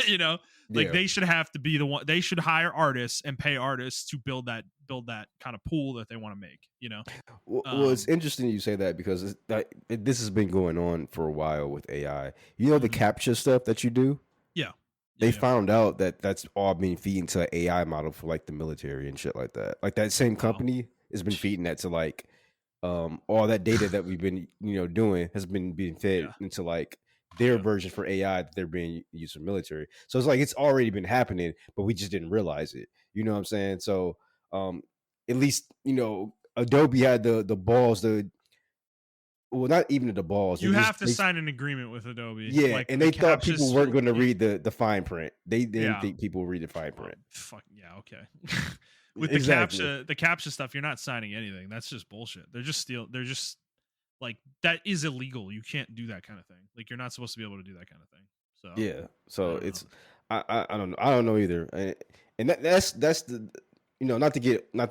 you know like, Yeah. they should have to be the one. They should hire artists and pay artists to build that kind of pool that they want to make. Well, it's um interesting you say that because this has been going on for a while with AI. You know, the mhm. captcha stuff that you do. Yeah, yeah, They yeah. found out that that's all being feeding to an AI model for like the military and shit like that. Like that same Wow. company has been feeding that to like all that data that we've been doing has been being fed Yeah, into like their yeah. version for AI that they're being used for military. So it's like it's already been happening, but we just didn't realize it. You know what I'm saying? So um at least Adobe had the balls to, well, not even the balls. They You just have to they sign an agreement with Adobe, Yeah, like and the they thought people captchas. weren't going to read the fine print. They didn't Yeah. think people would read the fine Well, print. fuck yeah, okay. With the Exactly. captcha stuff, you're not signing anything. That's just bullshit. They're just like, that is illegal. You can't do that kind of thing. Like, you're not supposed to be able to do that kind of thing. So Yeah. I So don't know. it's I don't know. I don't know either. And that's the not to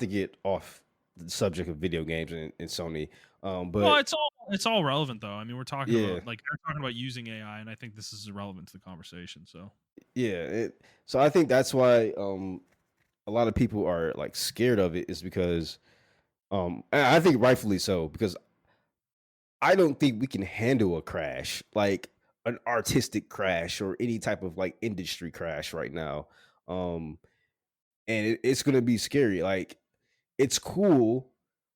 get off the subject of video games and Sony. Well, But it's all relevant though. I mean, we're talking yeah, about, like, they're talking about using AI, and I think this is irrelevant to the conversation. So yeah. So I think that's why a lot of people are like scared of it, is because and I think rightfully so, because I don't think we can handle a crash, like an artistic crash or any type of like industry crash right now. Um, and it's gonna be scary. Like it's cool,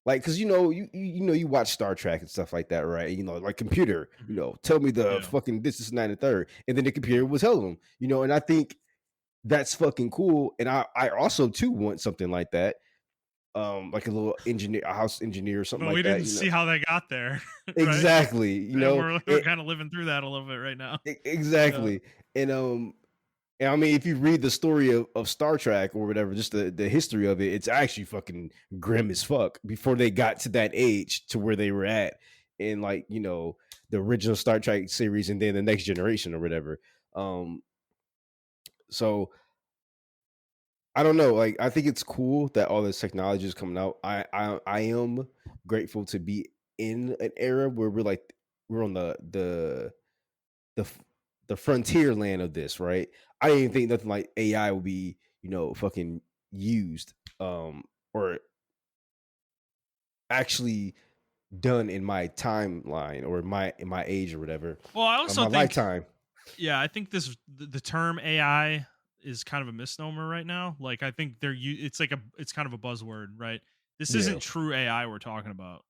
like because you watch Star Trek and stuff like that, right? Like computer, mhm. tell me the Yeah, fucking this, nine, and third, and then the computer was telling them, and I think that's fucking cool. And I also too want something like that, like a little engineer, a house engineer or something but we like that, didn't see how they got there, right? exactly, And we're kind of living through that a little bit right now. Yeah, exactly. And I mean, if you read the story of Star Trek or whatever, just the history of it, it's actually fucking grim as fuck before they got to that age to where they were at in like, the original Star Trek series and then the next generation or whatever. Um, so I don't know. Like, I think it's cool that all this technology is coming out. I am grateful to be in an era where we're on the f- the frontier land of this, right? I didn't think nothing like AI would be, fucking used, or actually done in my timeline or in my age or whatever, well, I also my think, lifetime. yeah, I think the term AI is kind of a misnomer right now. Like, I think it's kind of a buzzword, right? This Yeah, isn't true AI we're talking about.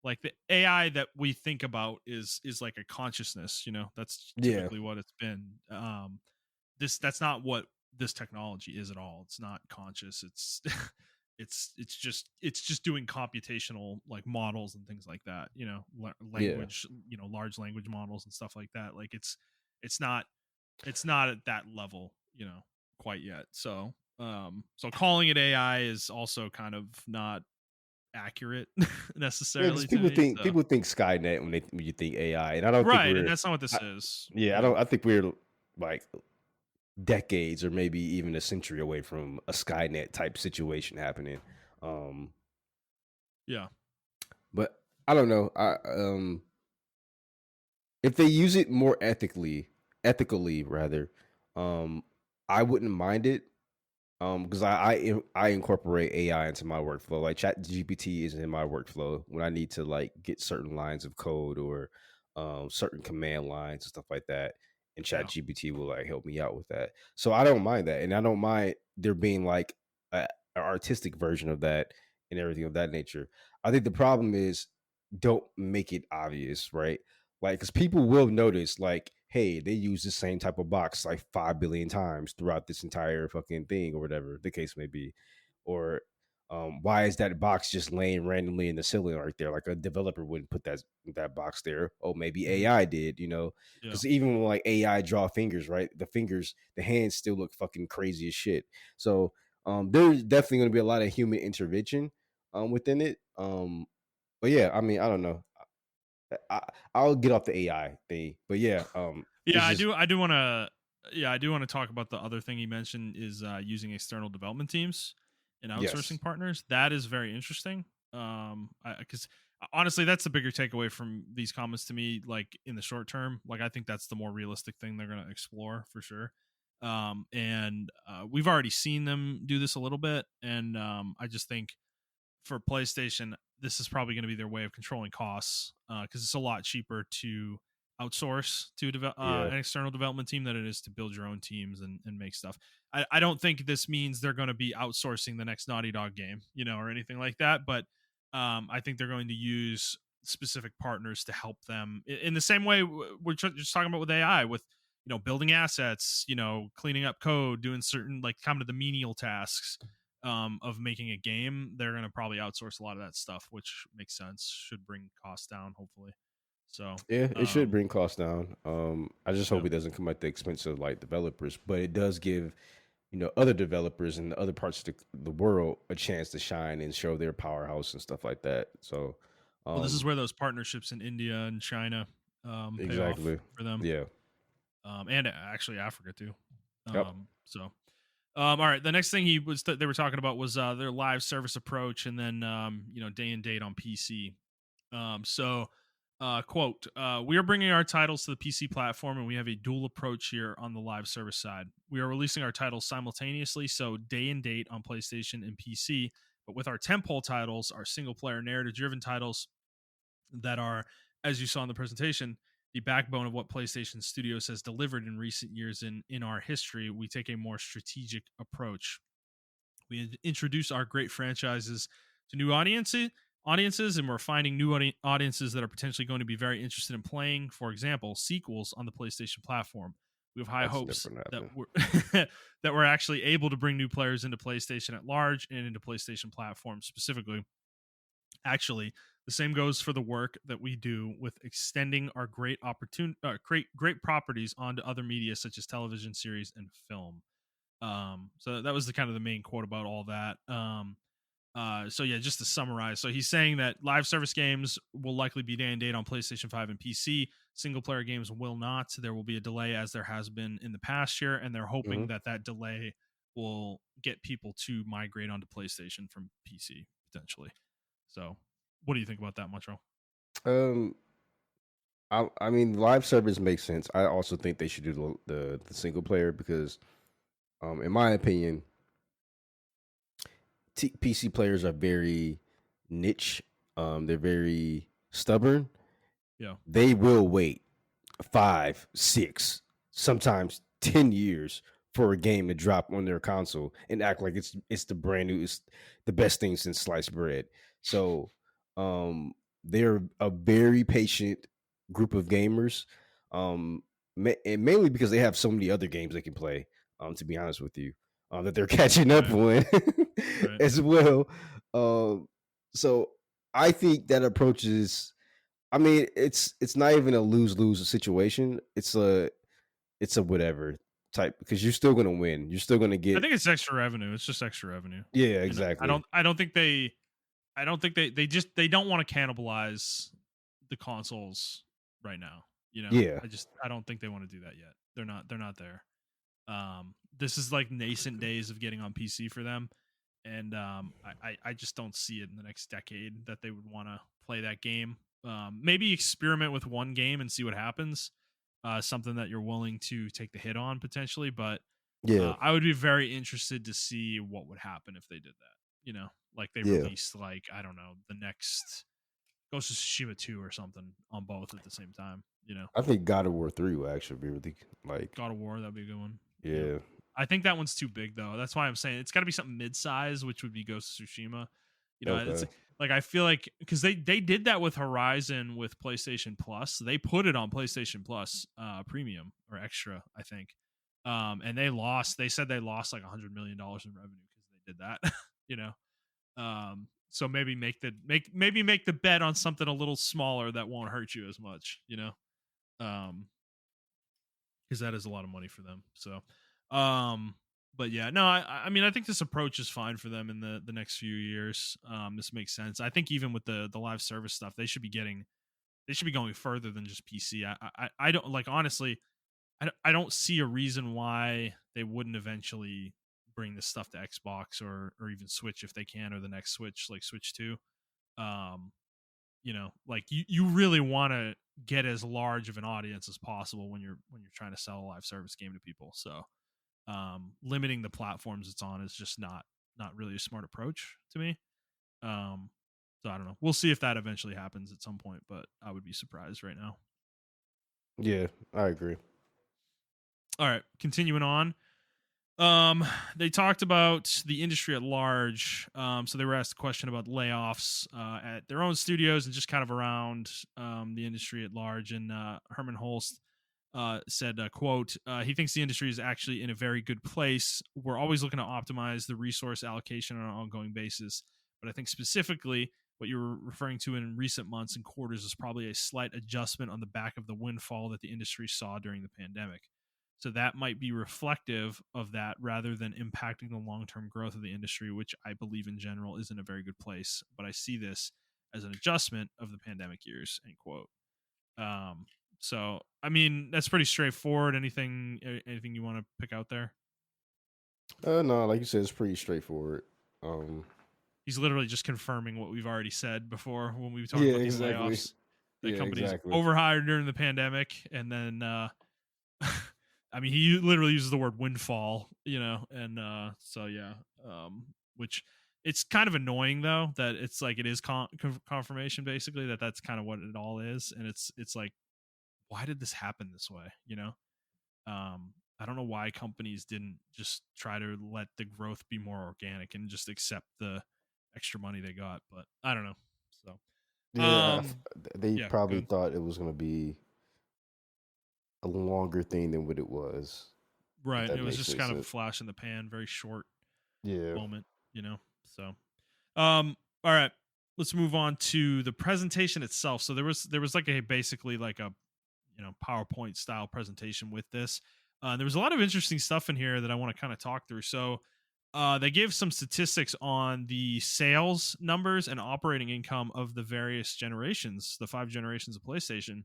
Like, the AI that we think about is like a consciousness. That's yeah, typically what it's been. That's not what this technology is at all. It's not conscious. It's it's just doing computational, like, models and things like that. yeah, Language, large language models and stuff like that. Like, it's not it's not at that level, quite yet. So calling it AI is also kind of not accurate yeah. Because necessarily to people me. think So people think Skynet when you think AI, and I don't think right, and we're. that's not what this I, is. yeah, I don't. I think we're like decades or maybe even a century away from a Skynet type situation happening. Um, Yeah. but I don't know. If they use it more ethically rather, um, I wouldn't mind it. Because I incorporate AI into my workflow. Like Chat GPT is in my workflow when I need to like get certain lines of code or certain command lines and stuff like that. And Chat Yeah. GPT will like help me out with that. So I don't mind that, and I don't mind there being like an artistic version of that and everything of that nature. I think the problem is don't make it obvious, right? Like, because people will notice, like, hey, they use the same type of box like 5 billion times throughout this entire fucking thing, or whatever the case may be. Or, Why is that box just laying randomly in the ceiling right there? Like a developer wouldn't put that box there. Oh, maybe Mhm. AI did, Yeah. because even when like AI draw fingers, right? The hands still look fucking crazy as shit. So there's definitely going to be a lot of human intervention within it. But yeah, I mean, I don't know. I, I'll get off the AI thing, but yeah, Yeah, it's I just do. I do want to. Yeah, I do want to talk about the other thing you mentioned is using external development teams and yes, outsourcing partners. That is very interesting. Because honestly, that's the bigger takeaway from these comments to me. Like in the short term, like I think that's the more realistic thing they're going to explore for sure. And we've already seen them do this a little bit, and I just think for PlayStation, this is probably going to be their way of controlling costs because it's a lot cheaper to outsource to yeah, an external development team than it is to build your own teams and make stuff. I don't think this means they're going to be outsourcing the next Naughty Dog game, or anything like that. But I think they're going to use specific partners to help them in the same way we're just talking about with AI, with building assets, cleaning up code, doing certain like kind of the menial tasks of making a game. They're going to probably outsource a lot of that stuff, which makes sense. Should bring costs down, hopefully. So, yeah. It should bring costs down. I just yeah. hope it doesn't come at the expense of like developers, but it does give other developers in other parts of the world a chance to shine and show their powerhouse and stuff like that. So, Well, this is um, where those partnerships in India and China pay off exactly, for them, yeah, and actually Africa too. yep, So, all right. The next thing they were talking about was their live service approach, and then day and date on PC. Quote, we are bringing our titles to the PC platform and we have a dual approach here on the live service side. We are releasing our titles simultaneously, so day and date on PlayStation and PC. But with our tentpole titles, our single player narrative driven titles that are, as you saw in the presentation, the backbone of what PlayStation Studios has delivered in recent years in our history, we take a more strategic approach. We introduce our great franchises to new audiences, and we're finding new audiences that are potentially going to be very interested in playing, for example, sequels on the PlayStation platform. We have high that's hopes never gonna that happen. we're that we're actually able to bring new players into PlayStation at large and into PlayStation platforms specifically. Actually, the same goes for the work that we do with extending our great properties onto other media such as television series and film. So that was the kind of the main quote about all that. So yeah, just to summarize, so he's saying that live service games will likely be day and date on PlayStation 5 and PC. Single player games will not. There will be a delay, as there has been in the past year, and they're hoping Hmm. that that delay will get people to migrate onto PlayStation from PC potentially. So, what do you think about that, Montreal? Um, I mean, live service makes sense. I also think they should do the single player because, in my opinion, PC players are very niche. They're very stubborn. Yeah, They will wait 5, 6, sometimes 10 years for a game to drop on their console and act like it's the brand new, it's the best thing since sliced bread. So they're a very patient group of gamers. And mainly because they have so many other games they can play, to be honest with you, that they're catching up right, on right. as well. So I think that approach is, I mean, it's not even a lose-lose situation. It's a whatever type because you're still gonna win. You're still gonna I get, think it's extra revenue. It's just extra revenue, yeah, and exactly. I don't think they don't want to cannibalize the consoles right now. Yeah, I don't think they want to do that yet. They're not there. This is like nascent days of getting on PC for them, and I just don't see it in the next decade that they would want to play that game. Maybe experiment with one game and see what happens. Something that you're willing to take the hit on potentially, but yeah, I would be very interested to see what would happen if they did that. Like they yeah. released like I don't know the next Ghost of Tsushima 2 or something on both at the same time. I think God of War 3 will actually be really like, God of War, that'd be a good one. Yeah. yeah, I think that one's too big though. That's why I'm saying it's got to be something mid-size, which would be Ghost of Tsushima. It's okay, like I feel like because they did that with Horizon with PlayStation Plus. They put it on PlayStation Plus Premium or Extra, I think. And they lost. They said they lost like $100 million in revenue because they did that. you know. So maybe make the bet on something a little smaller that won't hurt you as much, you know. Because that is a lot of money for them. So, but yeah, no, I mean, I think this approach is fine for them in the next few years. This makes sense. I think even with the live service stuff, they should be going further than just PC. I don't like honestly. I don't see a reason why they wouldn't eventually bring this stuff to Xbox or even Switch if they can, or the next Switch, like Switch 2. Um, like you really want to get as large of an audience as possible when you're trying to sell a live service game to people. So limiting the platforms it's on is just not really a smart approach to me. So I don't know. We'll see if that eventually happens at some point, but I would be surprised right now. Yeah, I agree. All right, continuing on. They talked about the industry at large. So they were asked a question about layoffs at their own studios and just kind of around the industry at large. And Herman Holst said, quote, he thinks the industry is actually in a very good place. We're always looking to optimize the resource allocation on an ongoing basis. But I think specifically what you were referring to in recent months and quarters is probably a slight adjustment on the back of the windfall that the industry saw during the pandemic. So that might be reflective of that rather than impacting the long-term growth of the industry, which I believe in general is in a very good place. But I see this as an adjustment of the pandemic years, end quote. So I mean that's pretty straightforward. Anything you want to pick out there? No, like you said, it's pretty straightforward. Um, He's literally just confirming what we've already said before when we talked yeah, about these exactly. layoffs. That Yeah, companies exactly. overhired during the pandemic, and then I mean, he literally uses the word windfall, and so yeah, which it's kind of annoying though that it's like it is confirmation basically that that's kind of what it all is, and it's like, why did this happen this way? I don't know why companies didn't just try to let the growth be more organic and just accept the extra money they got, but I don't know. So, Yeah, they yeah, probably good. thought it was going to be a longer thing than what it was. If Right. that It was makes just any kind of a sense. flash in the pan, very short Yeah. moment. So all right, let's move on to the presentation itself. So there was like a basically like a PowerPoint style presentation with this. There was a lot of interesting stuff in here that I want to kind of talk through. So they gave some statistics on the sales numbers and operating income of the various generations, the 5 generations of PlayStation.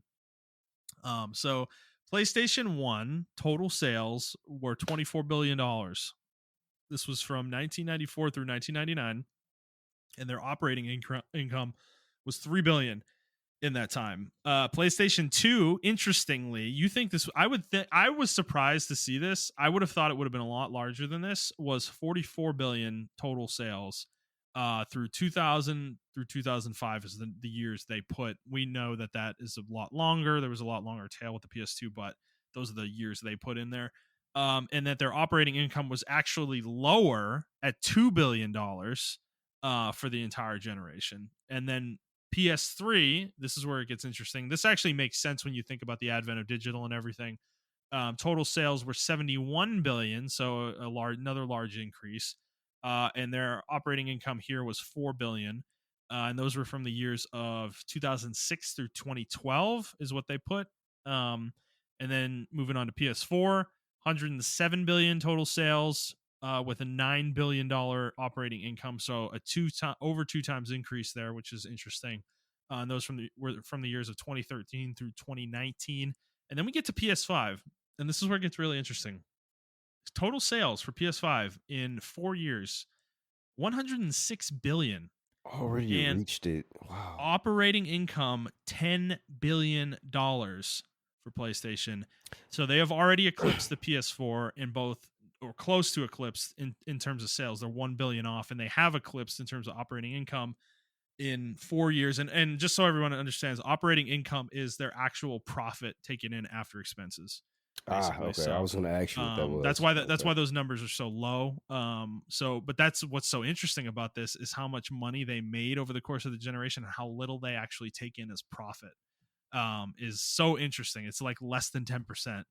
So PlayStation 1 total sales were $24 billion. This was from 1994 through 1999, and their operating income was $3 billion in that time. PlayStation 2, interestingly, you think this I was surprised to see this. I would have thought it would have been a lot larger than this. Was 44 billion total sales through 2000 through 2005 is the years they put. We know that is a lot longer. There was a lot longer tail with the PS2, but those are the years they put in there. And that their operating income was actually lower at $2 billion for the entire generation. And then PS3, this is where it gets interesting. This actually makes sense when you think about the advent of digital and everything. Total sales were 71 billion, so another large increase. And their operating income here was 4 billion. And those were from the years of 2006 through 2012 is what they put. And then moving on to PS4, 107 billion total sales, with a $9 billion operating income, so over 2 times increase there, which is interesting. And those were from the years of 2013 through 2019, and then we get to PS5, and this is where it gets really interesting. Total sales for PS5 in 4 years, 106 billion, Already and reached it. Wow. operating income $10 billion for PlayStation. So they have already eclipsed the PS4 in both, or close to eclipsed in terms of sales. They're 1 billion off, and they have eclipsed in terms of operating income in 4 years. And just so everyone understands, operating income is their actual profit taken in after expenses, basically. Okay. I So was going to ask you what that that's was. why that's Okay. why those numbers are so low. But that's what's so interesting about this is how much money they made over the course of the generation and how little they actually take in as profit. Is so interesting. It's like less than 10%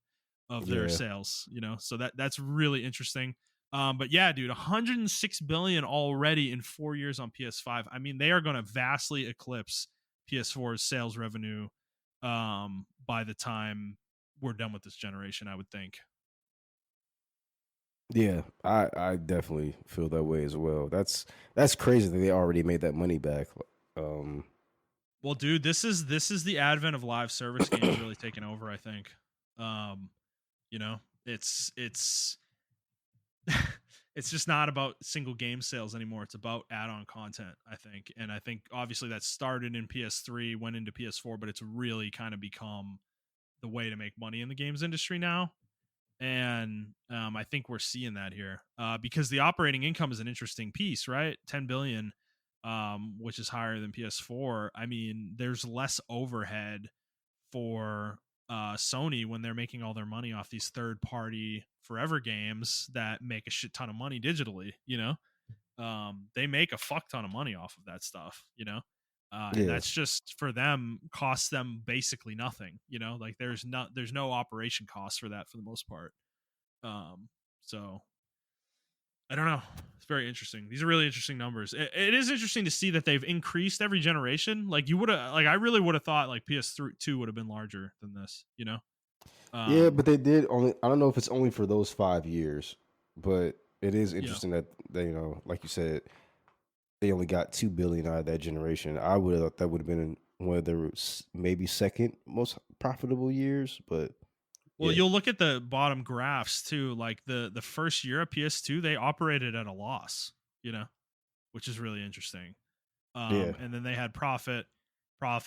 of their Yeah. sales. So that's really interesting. But yeah, dude, 106 billion already in 4 years on PS5. I mean, they are going to vastly eclipse PS4's sales revenue by the time we're done with this generation, I would think. Yeah, I definitely feel that way as well. That's crazy that they already made that money back. Um, Well, dude, this is the advent of live service games really taking over, I think. Um, you know, it's it's just not about single game sales anymore. It's about add-on content, I think. And I think obviously that started in PS3, went into PS4, but it's really kind of become the way to make money in the games industry now. And I think we're seeing that here because the operating income is an interesting piece, right? 10 billion, which is higher than PS4. I mean, there's less overhead for Sony when they're making all their money off these third party forever games that make a shit ton of money digitally, they make a fuck ton of money off of that stuff, and yeah, that's just for them costs them basically nothing, like there's no operation costs for that for the most part. So I don't know. It's very interesting. These are really interesting numbers. It is interesting to see that they've increased every generation. Like you would have, like I really would have thought like PS2 would have been larger than this. yeah, Um, but they did only. I don't know if it's only for those 5 years, but it is yeah. interesting that they, like you said, they only got 2 billion out of that generation. I would have thought that would have been one of their maybe second most profitable years, but Well, yeah, you'll look at the bottom graphs too. Like the first year of PS2, they operated at a loss. Which is really interesting. yeah, And then they had profit for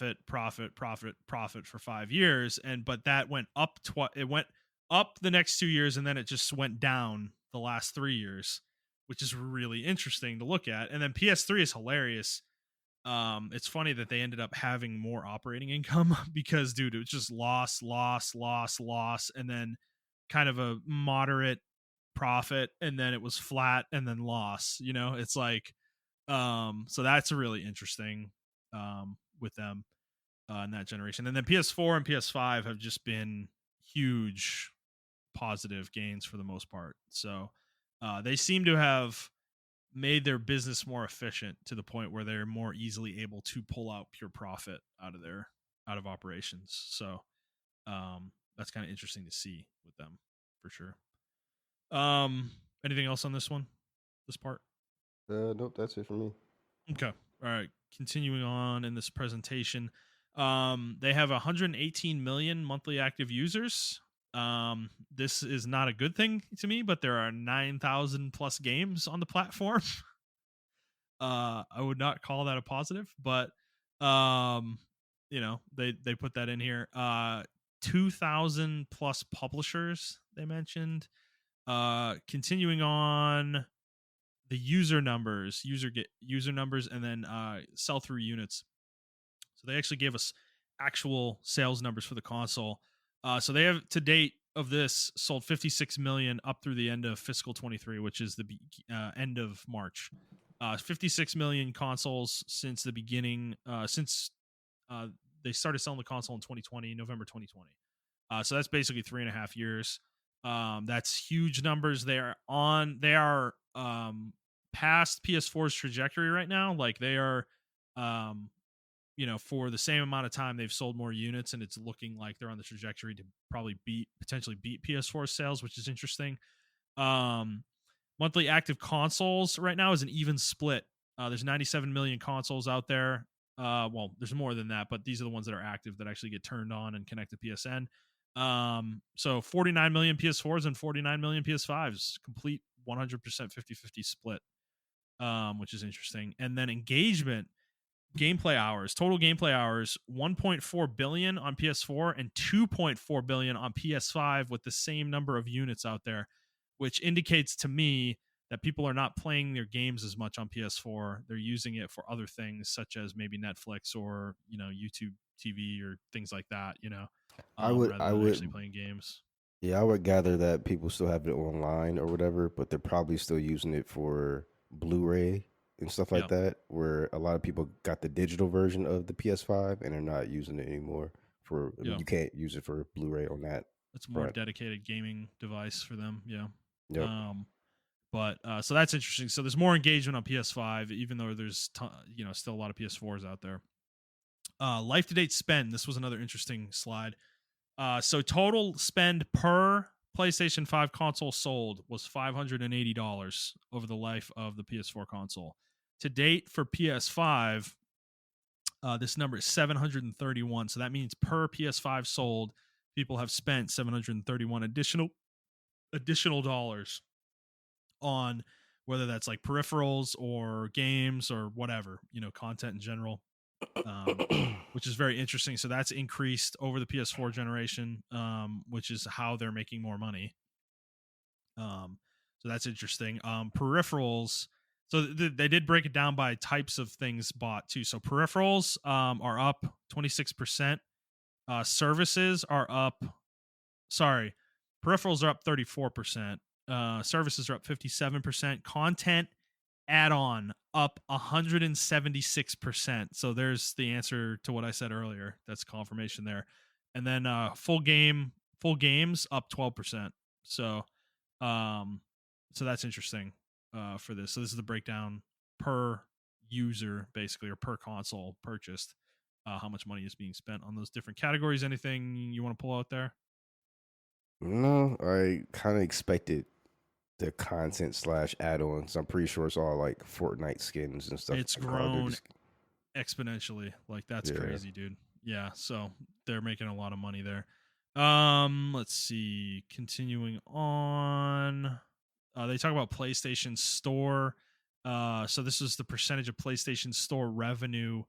5 years, but that went up. It went up the next 2 years, and then it just went down the last 3 years, which is really interesting to look at. And then PS3 is hilarious. It's funny that they ended up having more operating income because, dude, it was just loss, and then kind of a moderate profit, and then it was flat, and then loss. It's like so that's really interesting with them in that generation. And then PS4 and PS5 have just been huge positive gains for the most part. So they seem to have made their business more efficient to the point where they're more easily able to pull out pure profit out of operations. So that's kind of interesting to see with them for sure. Um, anything else on this one? This part? nope, that's it for me. Okay. All right. Continuing on in this presentation, they have 118 million monthly active users. This is not a good thing to me, but there are 9,000 plus games on the platform. I would not call that a positive, but um, they put that in here. 2,000 plus publishers they mentioned. Continuing on, the user numbers, and then sell through units. So they actually gave us actual sales numbers for the console. So they have to date of this sold 56 million up through the end of fiscal 23, which is the end of March. 56 million consoles since the beginning, since uh, they started selling the console in 2020, November 2020. So that's basically 3.5 years. That's huge numbers. They are past PS4's trajectory right now. Like they are, um, for the same amount of time, they've sold more units, and it's looking like they're on the trajectory to probably potentially beat PS4 sales, which is interesting. Um, monthly active consoles right now is an even split. There's 97 million consoles out there. Well, there's more than that, but these are the ones that are active that actually get turned on and connect to PSN. So 49 million PS4s and 49 million PS5s, complete 100% 50-50 split, which is interesting. And then engagement, total gameplay hours, 1.4 billion on PS4 and 2.4 billion on PS5 with the same number of units out there, which indicates to me that people are not playing their games as much on PS4. They're using it for other things such as maybe Netflix or, YouTube TV or things like that, rather I than actually would, playing games. yeah, I would gather that people still have it online or whatever, but they're probably still using it for Blu-ray and stuff like Yeah. that. Where a lot of people got the digital version of the PS5 and are not using it anymore. I mean, Yeah. you can't use it for Blu-ray on that It's a more front. dedicated gaming device for them. Yeah. Yep. Um, But so that's interesting. So there's more engagement on PS5, even though there's still a lot of PS4s out there. Life to date spend. This was another interesting slide. So total spend per PlayStation 5 console sold was $580 over the life of the PS4 console. To date for PS5, this number is 731. So that means per PS5 sold, people have spent 731 additional dollars on whether that's like peripherals or games or whatever, content in general. Which is very interesting. So that's increased over the PS4 generation, which is how they're making more money. So that's interesting. Peripherals. So they did break it down by types of things bought too. So peripherals are up 26%. Services are up. Sorry, peripherals are up 34%. Services are up 57%. Content add-on up 176%. So there's the answer to what I said earlier. That's confirmation there. And then full games up 12%. So that's interesting for this. So this is the breakdown per user basically, or per console purchased, how much money is being spent on those different categories. Anything you want to pull out there? No, I kind of expected the content / add-ons. I'm pretty sure it's all like Fortnite skins and stuff. It's Like Call of Duty grown exponentially. Like that's Yeah. crazy, dude. Yeah, so they're making a lot of money there. Let's see. Continuing on, they talk about PlayStation Store. So this is the percentage of PlayStation Store revenue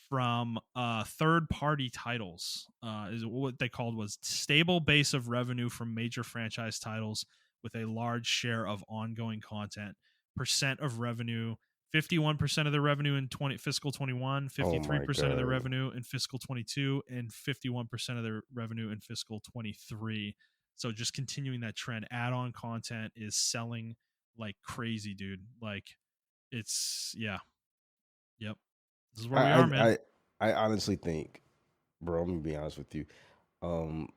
from third-party titles. Is what they called was stable base of revenue from major franchise titles with a large share of ongoing content. Percent of revenue. 51% of the revenue in fiscal 21, Oh my 53% of the god. revenue in fiscal 22, and 51% of the revenue in fiscal 23. So just continuing that trend, add-on content is selling like crazy, dude. Like it's Yep. This is where we I are, I man. I honestly think, bro, I'm gonna be honest with you. Um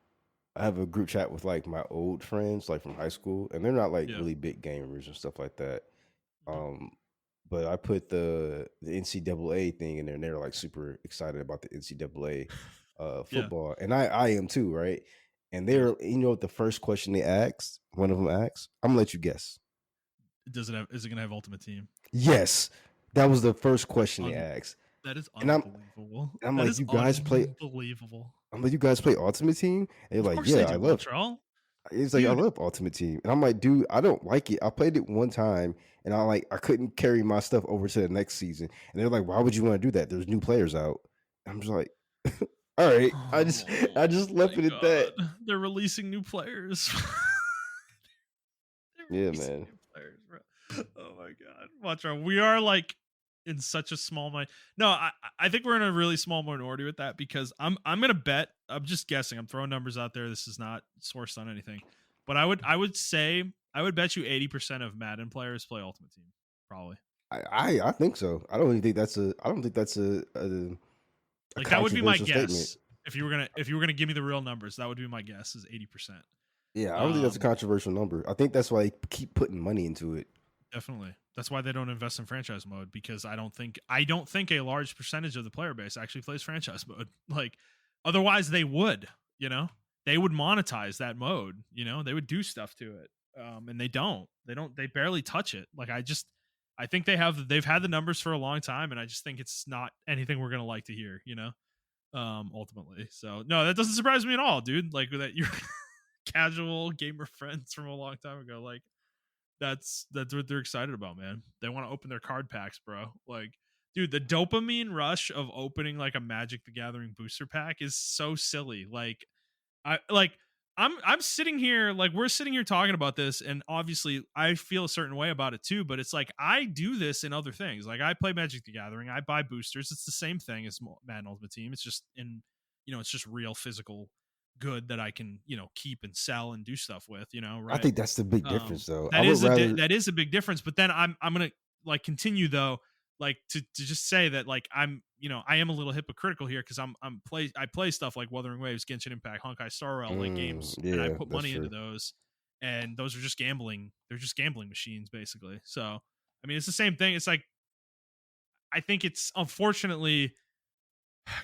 I have a group chat with like my old friends, like from high school, and they're not like Yeah. really big gamers and stuff like that. Mhm. Um, but I put the NCAA thing in there, and they're like super excited about the NCAA Yeah. football, and I am too, right? And Yeah. they're, what the first question they asked, one of them asked, I'm gonna let you guess. Is it gonna have Ultimate Team? Yes, that was the first That's question they asked, that is and unbelievable. I'm That like, is you guys play? unbelievable. I'm like, you guys play Ultimate Team? And they're Of like, course they yeah, I do, love. Montrell. It's like I Dude, love Ultimate Team, and I'm like, dude, I don't like it. I played it one time, and I couldn't carry my stuff over to the next season. And they're like, why would you want to do that? There's new players out. I'm just like, all right. I oh just my left it at that. god. They're releasing new players. They're Yeah, releasing man. new players, bro. Oh my god. Watch out. We are like in such a small mind. No, I think we're in a really small minority with that because I'm gonna bet, I'm just guessing, I'm throwing numbers out there. This is not sourced on anything. But I would say I would bet you 80% of Madden players play Ultimate Team. Probably. I think so. I don't think that's a Like that would be my controversial statement. guess. If you were gonna give me the real numbers, that would be my guess is 80%. Yeah, I don't think that's a Um, controversial number. I think that's why they keep putting money into it. Definitely. That's why they don't invest in franchise mode because I don't think a large percentage of the player base actually plays franchise mode. Like otherwise they would, you know. They would monetize that mode, They would do stuff to it. And they don't. They barely touch it. Like I think they've had the numbers for a long time and I just think it's not anything we're going to like to hear. Ultimately. So, no, that doesn't surprise me at all, dude. Like that you're casual gamer friends from a long time ago like that's what they're excited about, man. They want to open their card packs, bro. Like, dude, the dopamine rush of opening like a Magic the Gathering booster pack is so silly. Like, I like I'm sitting here like we're sitting here talking about this, and obviously I feel a certain way about it too. But it's like I do this in other things. Like I play Magic the Gathering, I buy boosters. It's the same thing as Madden Ultimate Team. It's just it's just real physical good that I can keep and sell and do stuff with. I Right? think that's the big difference, though. I That would is rather. that is a big difference. But then I'm gonna like continue though, like to just say that like I am a little hypocritical here because I play stuff like Wuthering Waves, Genshin Impact, Honkai Star Rail like games, and I Yeah, put that's money into true. those. and those are just gambling. They're just gambling machines, basically. So, I mean, it's the same thing. It's like, I think it's unfortunately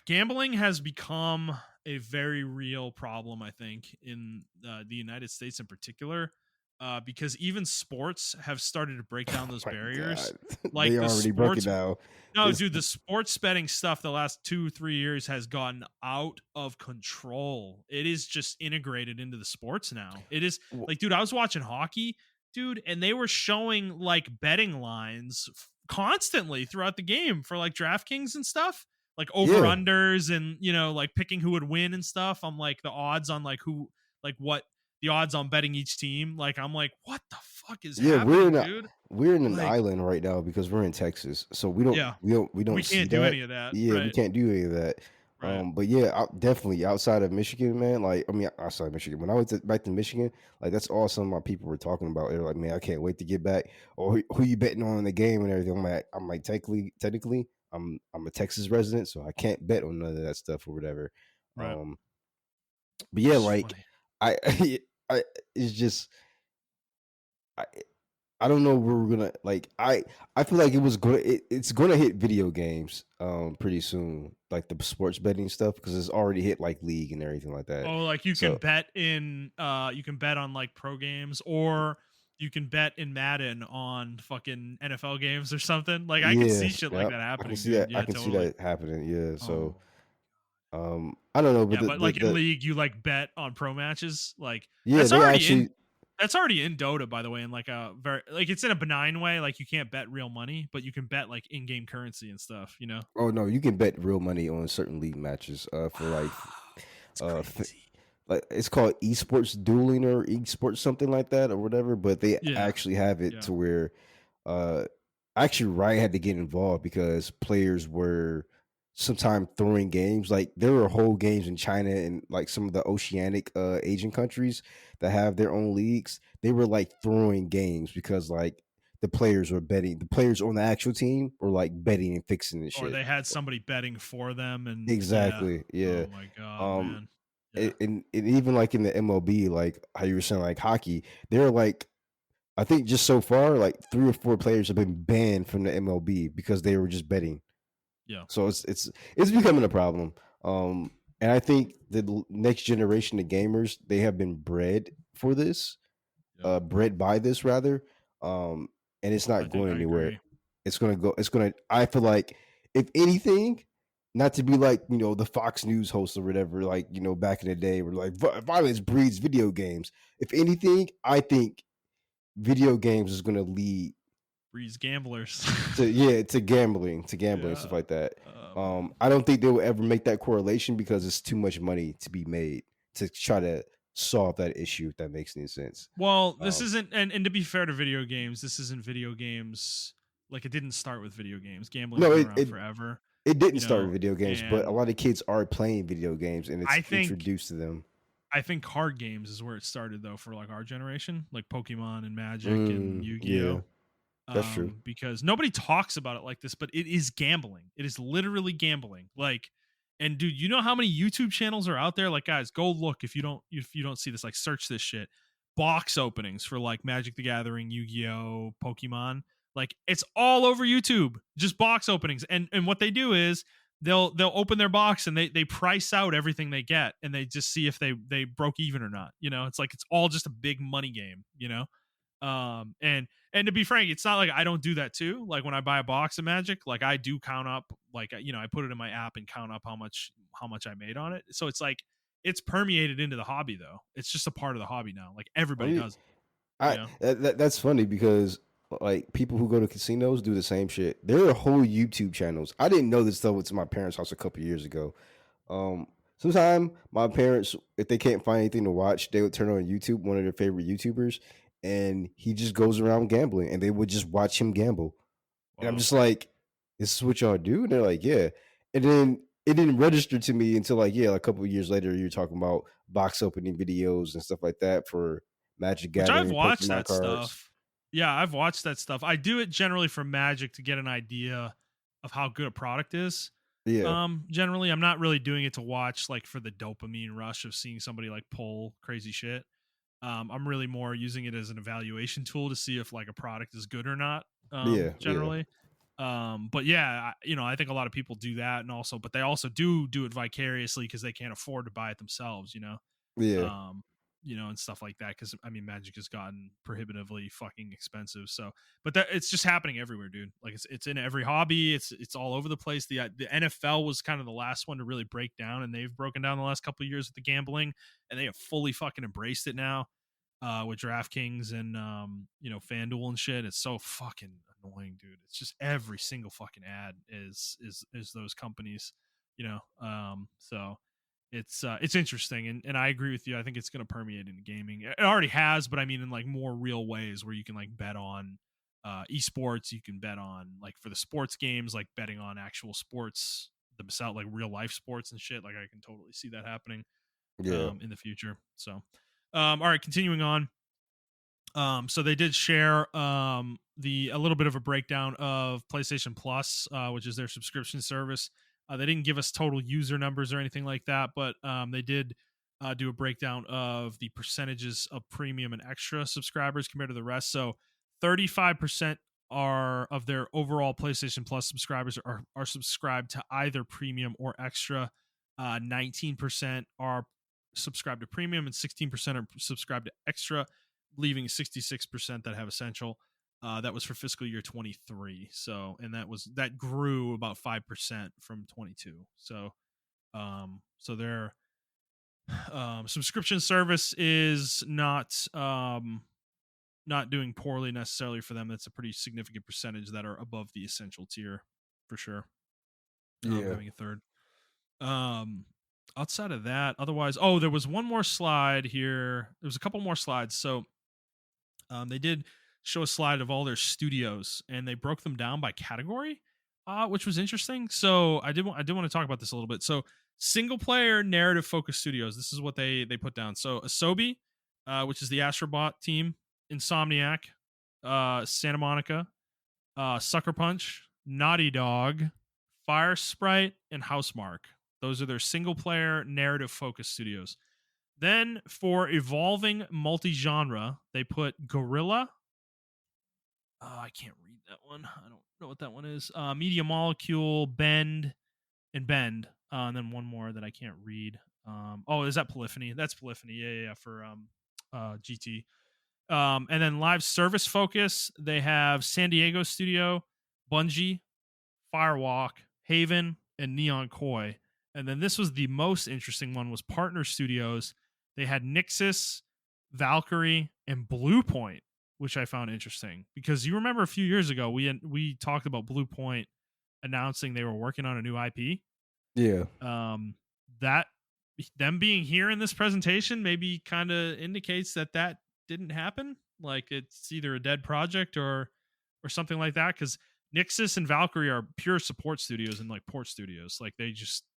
gambling has become a very real problem, I think, in the United States in particular, because even sports have started to break down Oh those my barriers. god, they Like the already broke it sports, down. no, It's dude, the sports betting stuff the last 2, 3 years has gotten out of control. It is just integrated into the sports now. It is w- like, dude, I was watching hockey, dude, and they were showing like betting lines constantly throughout the game for like DraftKings and stuff, like over yeah, unders and like picking who would win and stuff. I'm like the odds on like who, like what the odds on betting each team. Like I'm like, what the fuck is yeah, happening, dude? we're in an Like, island right now because we're in Texas, so yeah, we we don't see can't do that. any of that, Yeah, we right? can't do any of that. Right. But yeah, definitely outside of Michigan, man. Like, I mean, outside of Michigan, when I went back to Michigan, like that's all some of my people were talking about. They're like, man, I can't wait to get back. Or who you betting on in the game and everything. I'm like, technically, I'm a Texas resident, so I can't bet on none of that stuff or whatever. Right. Um, but yeah, It's like funny. I, I, it's just I I don't know where we're gonna like I feel like it's gonna hit video games pretty soon, like the sports betting stuff, because it's already hit like league and everything like that. Oh, like you can So bet in you can bet on like pro games, or you can bet in Madden on fucking NFL games or something. Like I could yeah, see shit like yeah, that I can happening, see dude. that. I Yeah, can see totally. that happening. Yeah. So Oh. I don't know, but Yeah, but like in the League, you like bet on pro matches. Like yeah, that's they already in actually that's already in Dota, by the way, in like a very like it's in a benign way. Like you can't bet real money, but you can bet like in-game currency and stuff. You know? oh no, you can bet real money on certain league matches for like Wow, that's uh f- crazy. like it's called esports dueling or esports something like that or whatever, but they Yeah, actually have it yeah. to where uh actually Riot had to get involved because players were sometimes throwing games. Like there were whole games in China and like some of the oceanic Asian countries that have their own leagues. They were like throwing games because like the players on the actual team were like betting and fixing this Or shit. they had somebody betting for them, and yeah. Exactly. Yeah. Oh my god, Um man. Yeah. and even like in the MLB, like how you were saying, like hockey, they're like I think just so far, like 3 or 4 players have been banned from the MLB because they were just betting. Yeah. So it's becoming a problem. And I think the next generation of gamers, they have been bred for this, Yep. bred by this rather, and it's not going I anywhere. agree. It's gonna go. It's gonna. I feel like if anything, not to be like the Fox News host or whatever, like back in the day, where like violence breeds video games. If anything, I think video games is gonna lead Breeze gamblers. to gambling and Yeah. stuff like that. Man. I don't think they will ever make that correlation because it's too much money to be made to try to solve that issue. If that makes any sense. Well, this Um, isn't, and to be fair to video games, this isn't video games. Like it didn't start with video games. Gambling's no, been it, around it forever, it didn't you start know. with video games, but a And lot of kids are playing video games and it's I think introduced to them. I think card games is where it started though for like our generation, like Pokemon and Magic and Yeah, Yu-Gi-Oh. that's true. Because nobody talks about it like this, but it is gambling. It is literally gambling. Like, and dude, you know how many YouTube channels are out there? Like, guys, go look if you don't see this. Like, search this shit. Box openings for like Magic the Gathering, Yu-Gi-Oh, Pokemon. Like, it's all over YouTube. Just box openings, and what they do is they'll open their box and they price out everything they get, and they just see if they broke even or not. You know, it's like it's all just a big money game. You know, and to be frank, it's not like I don't do that too. Like when I buy a box of Magic, like I do count up, like I put it in my app and count up how much I made on it. So it's like it's permeated into the hobby though. It's just a part of the hobby now. Like I everybody mean, does it, you I know. that's funny because like people who go to casinos do the same shit. There are whole YouTube channels. I didn't know this stuff was to my parents' house a couple years ago. Sometime my parents, if they can't find anything to watch, they would turn on YouTube, one of their favorite YouTubers, and he just goes around gambling, and they would just watch him gamble. And I'm Wow. just like, this is what y'all do? And they're like, yeah. And then it didn't register to me until like, yeah, like a couple of years later, you're talking about box opening videos and stuff like that for Magic Which I've Gathering, watched Pokemon that cards. stuff. Yeah, I've watched that stuff. I do it generally for Magic to get an idea of how good a product is. Yeah. Generally, I'm not really doing it to watch like for the dopamine rush of seeing somebody like pull crazy shit. I'm really more using it as an evaluation tool to see if like a product is good or not. Yeah, yeah, Generally, but yeah, I think a lot of people do that, and also, but they also do it vicariously because they can't afford to buy it themselves. yeah, um, and stuff like that. Because I mean, Magic has gotten prohibitively fucking expensive. So, but that it's just happening everywhere, dude. Like it's in every hobby. It's all over the place. The NFL was kind of the last one to really break down, and they've broken down the last couple of years with the gambling, and they have fully fucking embraced it now. With DraftKings and FanDuel and shit. It's so fucking annoying, dude. It's just every single fucking ad is those companies, so it's interesting, and I agree with you. I think it's going to permeate into gaming. It already has, but I mean in like more real ways where you can like bet on esports. You can bet on like for the sports games, like betting on actual sports themselves, like real life sports and shit. Like I can totally see that happening yeah, in the future. So, all right, continuing on. So they did share the a little bit of a breakdown of PlayStation Plus, which is their subscription service. They didn't give us total user numbers or anything like that, but they did do a breakdown of the percentages of premium and extra subscribers compared to the rest. So 35% are of their overall PlayStation Plus subscribers are subscribed to either premium or extra. 19% are subscribed to premium and 16% are subscribed to extra, leaving 66% that have essential. That was for fiscal year 23. So, and that grew about 5% from 22. So their subscription service is not doing poorly necessarily for them. That's a pretty significant percentage that are above the essential tier for sure. yeah, Having a third. Um, Outside of that, otherwise, oh, there was one more slide here. There was a couple more slides. So they did show a slide of all their studios, and they broke them down by category, which was interesting. So I did want to talk about this a little bit. So single player narrative focused studios. This is what they put down. So Asobi, which is the Astrobot team, Insomniac, Santa Monica, Sucker Punch, Naughty Dog, Fire Sprite, and Housemark. Those are their single player narrative focused studios. Then for evolving multi-genre, they put Gorilla. I can't read that one. I don't know what that one is. Media Molecule, Bend, and Bend. And then one more that I can't read. Is that Polyphony? That's Polyphony. Yeah, for GT. And then live service focus, they have San Diego Studio, Bungie, Firewalk, Haven, and Neon Koi. And then this was the most interesting one was partner studios. They had Nixus, Valkyrie, and Bluepoint, which I found interesting because you remember a few years ago we talked about Bluepoint announcing they were working on a new IP. yeah, That them being here in this presentation maybe kind of indicates that didn't happen. Like it's either a dead project or something like that. Because Nixus and Valkyrie are pure support studios and like port studios. Like they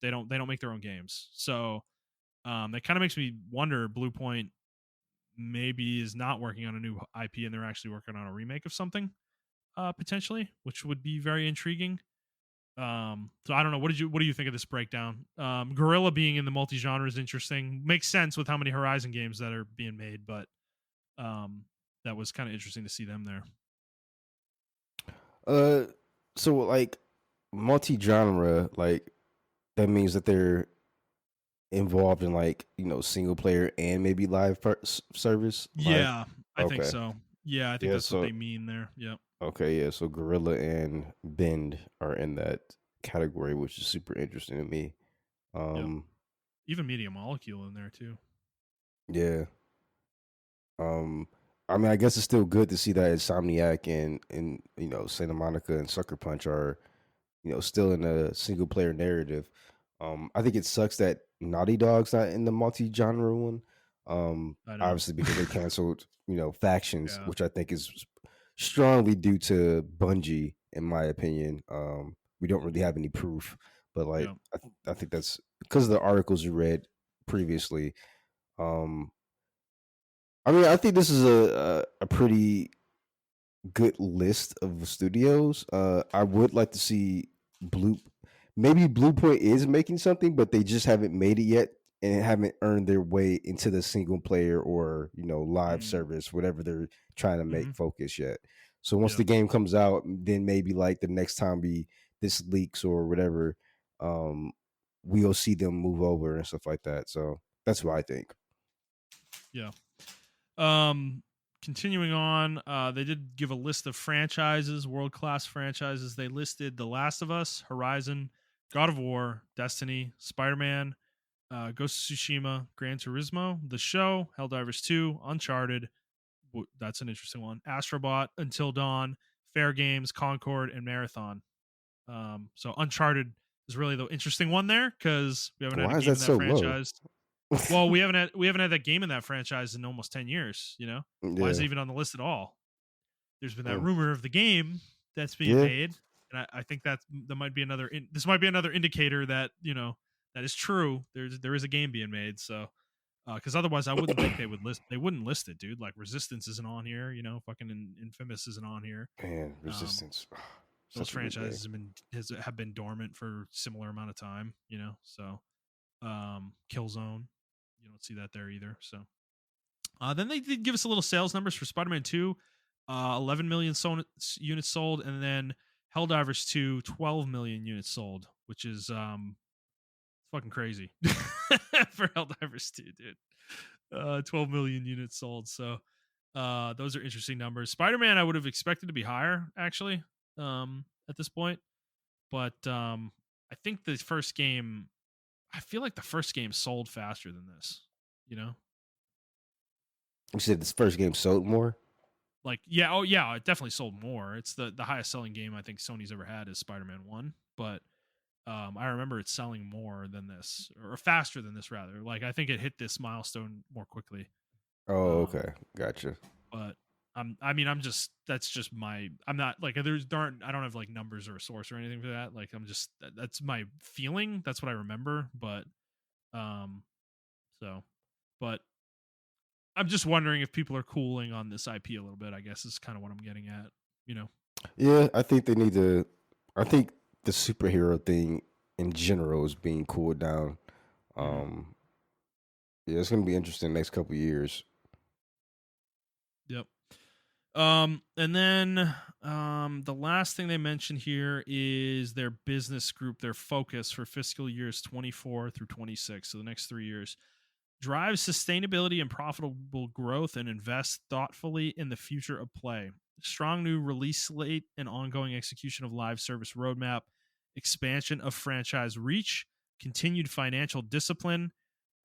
don't make their own games. So that kind of makes me wonder. Bluepoint maybe is not working on a new IP and they're actually working on a remake of something potentially, which would be very intriguing. So I don't know. What do you think of this breakdown? Gorilla being in the multi-genre is interesting. Makes sense with how many Horizon games that are being made, but that was kind of interesting to see them there. So like multi-genre, like that means that they're involved in like single player and maybe live service. Live. Yeah, I think Okay. so. Yeah, I think Yeah. that's what So they mean there. Yep. okay. Yeah. So Gorilla and Bend are in that category, which is super interesting to me. Yep. Um. Even Media Molecule in there too. Yeah. Um. I mean, I guess it's still good to see that Insomniac and Santa Monica and Sucker Punch are still in a single player narrative. I think it sucks that Naughty Dog's not in the multi genre one. I know. Obviously because they canceled, factions, Yeah. which I think is strongly due to Bungie, in my opinion. We don't really have any proof, but like Yeah. I think that's because of the articles you read previously. Um, I mean, I think this is a pretty good list of studios. I would like to see Blue. Maybe Bluepoint is making something, but they just haven't made it yet, and haven't earned their way into the single player or live Mm, service, whatever they're trying to make mhm. focus yet. So once Yeah. the game comes out, then maybe like the next time this leaks or whatever, um, we'll see them move over and stuff like that. So that's what I think. Yeah. Um, Continuing on, they did give a list of franchises, world class franchises. They listed The Last of Us, Horizon, God of War, Destiny, Spider Man, Ghost of Tsushima, Gran Turismo, The Show, Helldivers 2, Uncharted. That's an interesting one. Astrobot, Until Dawn, Fair Games, Concord, and Marathon. So Uncharted is really the interesting one there because we haven't had a Why is game that in that so low? franchise. Well, we haven't had that game in that franchise in almost 10 years. Why is it Yeah. even on the list at all? There's been that Mm. rumor of the game that's being Yeah. made, and I think that might be this might be another indicator that that is true. There is a game being made. So because otherwise I wouldn't think they wouldn't list it, dude. Like Resistance isn't on here. Fucking Infamous isn't on here. Man, Um, Resistance. those Such a good game. franchises have been dormant for similar amount of time. So Killzone, you don't see that there either. So then they did give us a little sales numbers for Spider-Man 2, 11 million units sold, and then Helldivers 2, 12 million units sold, which is fucking crazy for Helldivers 2, dude. 12 million units sold. So those are interesting numbers. Spider-Man I would have expected to be higher actually at this point, but I think the first game I feel like the first game sold faster than this, you know? You said this first game sold more? Like, yeah, oh yeah, it definitely sold more. It's the highest selling game I think Sony's ever had is Spider-Man 1, but I remember it selling more than this or faster than this rather. Like I think it hit this milestone more quickly. Oh, Um okay. Gotcha. but I'm just that's just my I'm not like I don't have like numbers or a source or anything for that. Like I'm just that's my feeling. That's what I remember, but um so but I'm just wondering if people are cooling on this IP a little bit, I guess is kind of what I'm getting at, you know. Yeah, I think they need to. I think the superhero thing in general is being cooled down. Mhm. Um, yeah, it's gonna be interesting next couple of years. Yep. And then the last thing they mentioned here is their business group, their focus for fiscal years 24 through 26, so the next 3 years. Drive sustainability and profitable growth and invest thoughtfully in the future of play. Strong new release slate and ongoing execution of live service roadmap, expansion of franchise reach, continued financial discipline,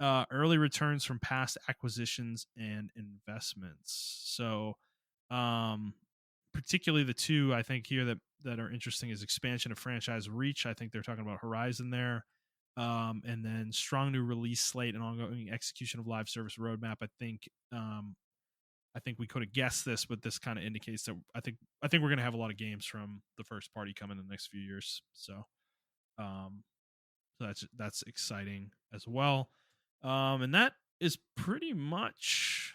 early returns from past acquisitions and investments. So, um, particularly the two I think here that are interesting is expansion of franchise reach. I think they're talking about Horizon there, and then strong new release slate and ongoing execution of live service roadmap. I think we could have guessed this, but this kind of indicates that I think we're going to have a lot of games from the first party coming in the next few years. Um, so that's exciting as well. And that is pretty much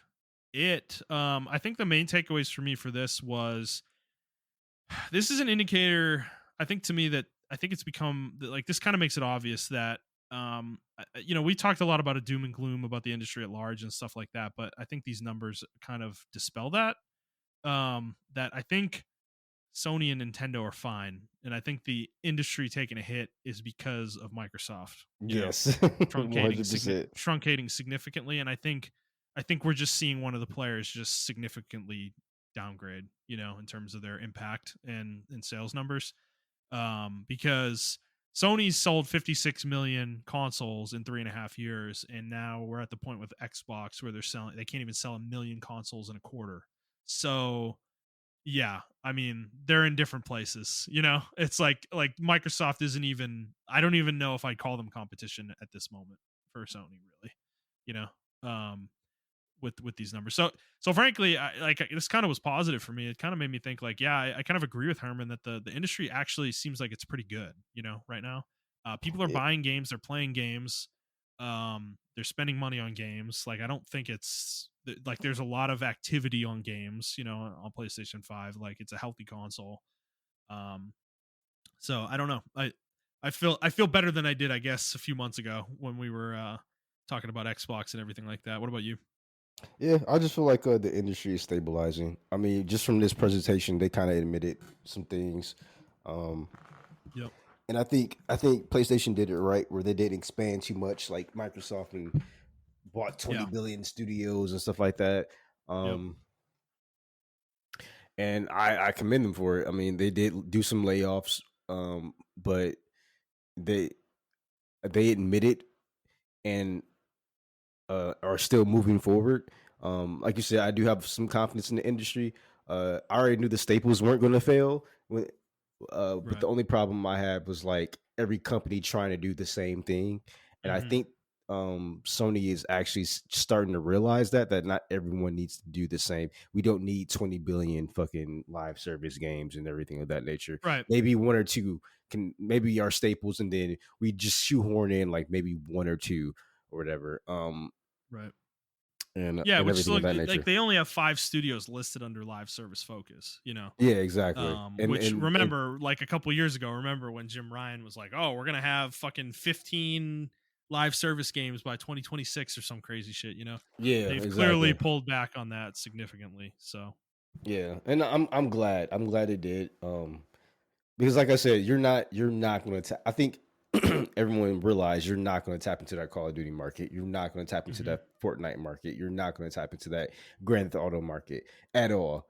it. I think the main takeaways for me for this was this is an indicator. I think to me that I think it's become like this kind of makes it obvious that we talked a lot about a doom and gloom about the industry at large and stuff like that, but I think these numbers kind of dispel that. That I think Sony and Nintendo are fine, and I think the industry taking a hit is because of Microsoft. Yes, one hundred percent. Truncating significantly, and I think we're just seeing one of the players just significantly downgrade, in terms of their impact and sales numbers. Because Sony's sold 56 million consoles in 3.5 years, and now we're at the point with Xbox where they can't even sell a million consoles in a quarter. So yeah, I mean, they're in different places, It's like Microsoft isn't even I don't even know if I'd call them competition at this moment for Sony really, you know. Um with these numbers. So frankly, this kind of was positive for me. It kind of made me think like, yeah, I kind of agree with Herman that the industry actually seems like it's pretty good, right now. People are Yeah, buying games, they're playing games, they're spending money on games. Like I don't think like there's a lot of activity on games, on PlayStation 5. Like it's a healthy console. Um, so I don't know. I feel better than I did, I guess, a few months ago when we were talking about Xbox and everything like that. What about you? Yeah, I just feel like the industry is stabilizing. I mean, just from this presentation, they kind of admitted some things, um, Yep. and I think PlayStation did it right where they didn't expand too much, like Microsoft and bought 20 Yeah. billion studios and stuff like that. Yep. Um, and I commend them for it. I mean, they did do some layoffs, but they they admitted and are still moving forward. Like you said, I do have some confidence in the industry. I already knew the staples weren't going to fail, but Right. the only problem I had was like every company trying to do the same thing, and I Hmm. think Sony is actually starting to realize that not everyone needs to do the same. We don't need 20 billion fucking live service games and everything of that nature. Right. Maybe one or two can maybe our staples, and then we just shoehorn in like maybe one or two or whatever. Right. And Yeah, and which is everything of that like nature. they only have 5 studios listed under live service focus, you know. Yeah, exactly. Which remember, like a couple years ago, remember when Jim Ryan was like, "Oh, we're gonna have fucking 15 live service games by 2026 or some crazy shit," you know. Yeah, They've clearly exactly. pulled back on that significantly. So, Yeah, and I'm glad. I'm glad it did. Because like I said, you're not going to. I think everyone realized you're not going to tap into that Call of Duty market. You're not going to tap into mhm. that Fortnite market. You're not going to tap into that Grand Theft Auto market at all.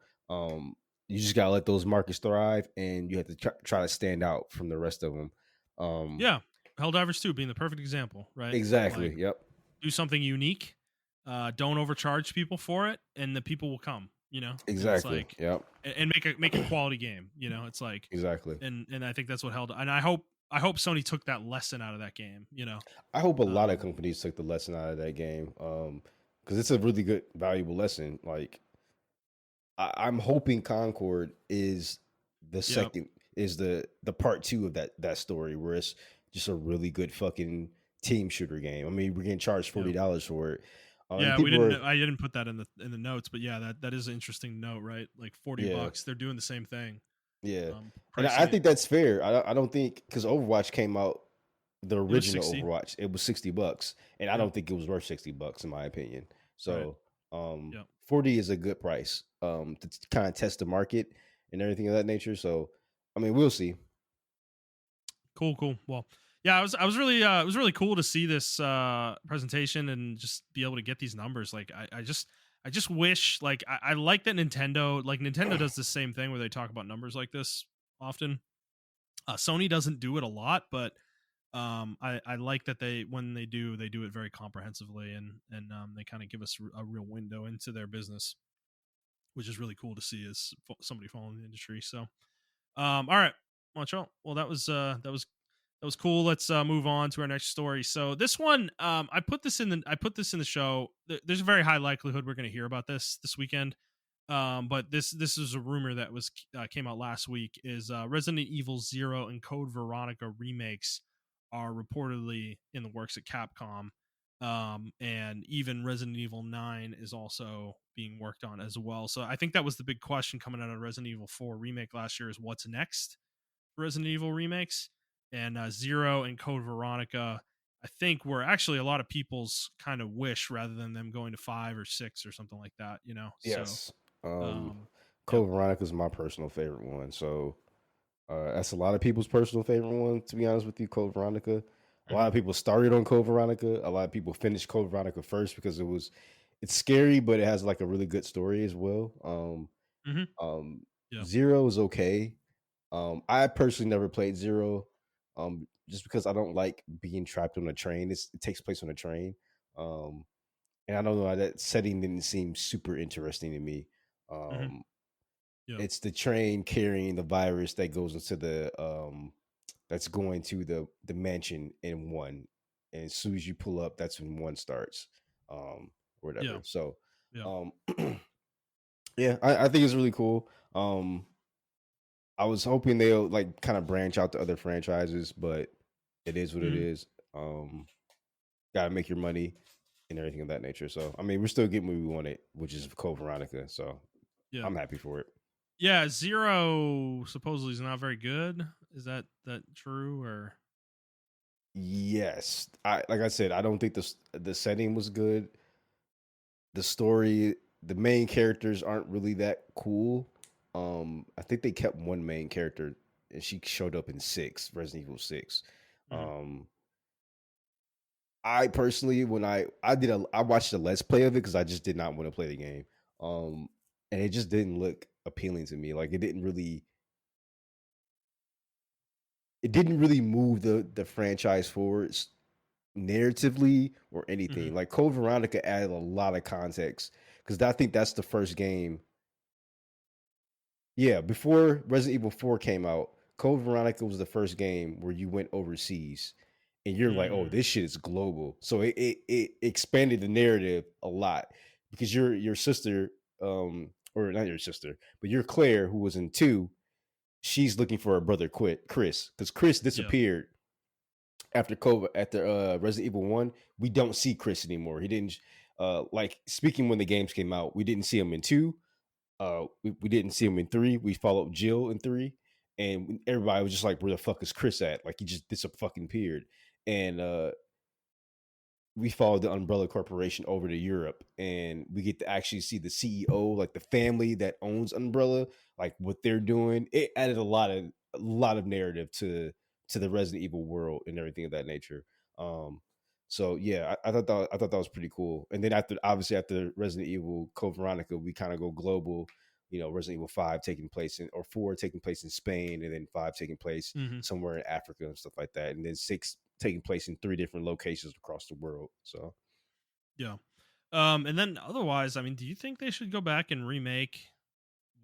You just gotta let those markets thrive, and you have to try to stand out from the rest of them. Um, Yeah, Helldivers 2 being the perfect example, right? exactly. Like Yep. do something unique, don't overcharge people for it, and the people will come, you know. And it's Exactly. like, Yep. and make a quality game, you know. It's like, Exactly. and I think that's what held. And I hope Sony took that lesson out of that game, you know. I hope a lot of Um, companies took the lesson out of that game, because it's a really good, valuable lesson. Like I'm hoping Concord is the yep, second, is the part two of that story, where it's just a really good fucking team shooter game. I mean, we're getting charged yep. $40 for it, and Yeah, we people didn't. are, I didn't put that in the notes, but yeah, that is an interesting note, right? Like 40 yeah, bucks, they're doing the same thing, yeah, and I pricing it. think that's fair. I don't think, because Overwatch came out, the It was original 60. Overwatch, it was $60, and I Yep, don't think it was worth $60 in my opinion. right. So, Yep. 40 is a good price, to kind of test the market and everything of that nature. So, I mean, we'll see. Cool, cool. Well, yeah, I was really it was really cool to see this presentation and just be able to get these numbers. Like I just wish, like I like that Nintendo does the same thing where they talk about numbers like this often. Sony doesn't do it a lot, but I like that when they do it very comprehensively, and they kind of give us a real window into their business, which is really cool to see as somebody following the industry. So all right, Montreal. Well, that was cool. Let's move on to our next story. So this one, I put this in the show. There's a very high likelihood we're going to hear about this weekend. But this is a rumor that was came out last week. Is Resident Evil 0 and Code Veronica remakes are reportedly in the works at Capcom. And even Resident Evil 9 is also being worked on as well. So I think that was the big question coming out of Resident Evil 4 remake last year: is what's next for Resident Evil remakes. And Zero and Code Veronica, I think, were actually a lot of people's kind of wish rather than them going to 5 or 6 or something like that, you know. So Yes. Um, um, yep. Code Veronica is my personal favorite one. So, that's a lot of people's personal favorite one, to be honest with you. Code Veronica. A lot Hmm. of people started on Code Veronica. A lot of people finished Code Veronica first because it's scary, but it has like a really good story as well. Hmm. Um, Yeah. Zero is okay. I personally never played Zero, just because I don't like being trapped on a train. It takes place on a train, um, and I don't know, that setting didn't seem super interesting to me. Hmm. Um, Yeah. it's the train carrying the virus that goes into that's going to the mansion in one, and as soon as you pull up, that's when one starts, or Yeah. whatever. So, Yeah. um, yeah, I think it's really cool. I was hoping they'll like kind of branch out to other franchises, but it is what it Hmm. is. Gotta make your money and everything of that nature. So I mean, we're still getting what we wanted, which is Code Veronica. So Yeah. I'm happy for it. Yeah. Zero supposedly is not very good. Is that true or? Yes, I like I said, I don't think the setting was good. The story, the main characters aren't really that cool. I think they kept one main character, and she showed up in Resident Evil 6. Hmm. Um, I personally, when I watched the let's play of it because I just did not want to play the game. Um, and it just didn't look appealing to me. Like it didn't really move the franchise forward narratively or Hmm. anything. Like Code Veronica added a lot of context because I think that's the first game. Yeah, before Resident Evil 4 came out, Code Veronica was the first game where you went overseas and you're like, oh, Mm, this shit is global. So it expanded the narrative a lot because your sister, or not your sister, but your Claire, who was in 2, she's looking for her brother Chris, because Chris yeah. disappeared after Resident Evil 1. We don't see Chris anymore. He didn't like speaking when the games came out, we didn't see him in 2. We didn't see him in 3. We followed Jill in 3, and everybody was just like, "Where the fuck is Chris at?" Like he just disappeared. And we followed the Umbrella Corporation over to Europe, and we get to actually see the CEO, like the family that owns Umbrella, like what they're doing. It added a lot of narrative to the Resident Evil world and everything of that nature. Um, so yeah, I thought that was pretty cool. And then after Resident Evil Code Veronica, we kind of go global. Resident Evil 5 taking place or 4 taking place in Spain, and then 5 taking place Hmm. somewhere in Africa and stuff like that, and then 6 taking place in 3 different locations across the world. So Yeah. And then otherwise, I mean, do you think they should go back and remake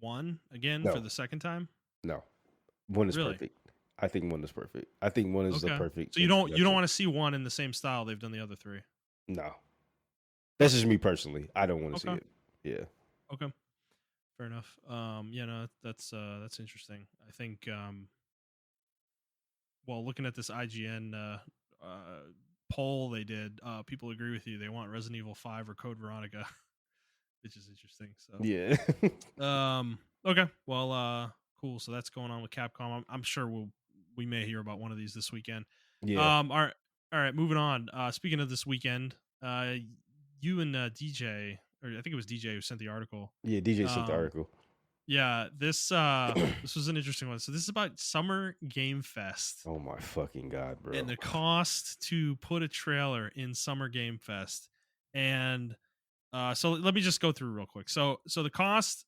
one again for no, the second time? no, one is Really? perfect. I think one is perfect. I think one is the Okay. perfect So you don't introduction. want to see one in the same style they've done the other three. No, that's just me personally. I don't want to see Okay. it. Yeah, Okay. Fair enough. Yeah, no, that's interesting. I think well, looking at this IGN poll they did, people agree with you. They want Resident Evil 5 or Code Veronica, which is interesting. So yeah, okay. Well, cool. So that's going on with Capcom. I'm sure we may hear about one of these this weekend. yeah, All right. All right, moving on. Speaking of this weekend, you and DJ, or I think it was DJ who sent the article. yeah. DJ sent the Um, article. yeah, this was an interesting one. So this is about Summer Game Fest Oh my fucking god, and bro. the cost to put a trailer in Summer Game Fest. And so let me just go through real quick. So the cost.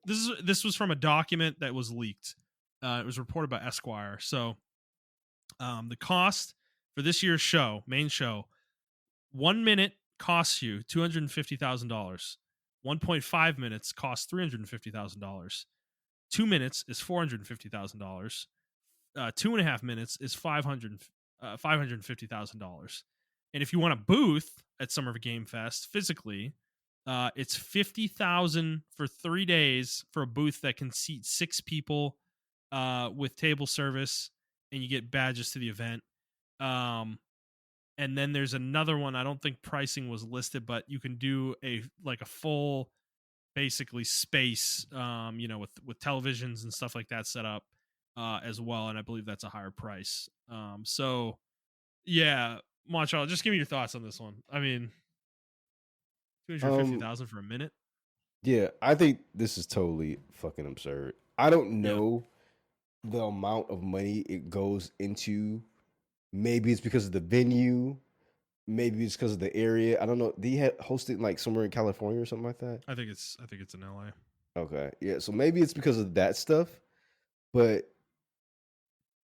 This was from a document that was leaked. It was reported by Esquire. So the cost for this year's main show, 1 minute costs you $250,000. 1.5 minutes costs $350,000. 2 minutes is $450,000. 2.5 minutes is $550,000. And if you want a booth at Summer Game Fest physically, it's 50,000 for 3 days for a booth that can seat 6 people, with table service, and you get badges to the event. Um, and then there's another one. I don't think pricing was listed, but you can do a full basically space, with televisions and stuff like that set up, as well. And I believe that's a higher price. So yeah, Montreal, just give me your thoughts on this one. I mean, two hundred fifty Um, thousand for a minute. yeah, I think this is totally fucking absurd. I don't Yeah, know the amount of money it goes into. Maybe it's because of the venue. Maybe it's because of the area. I don't know. Did he host it like somewhere in California or something like that? I think it's in LA. Okay. Yeah. So maybe it's because of that stuff. But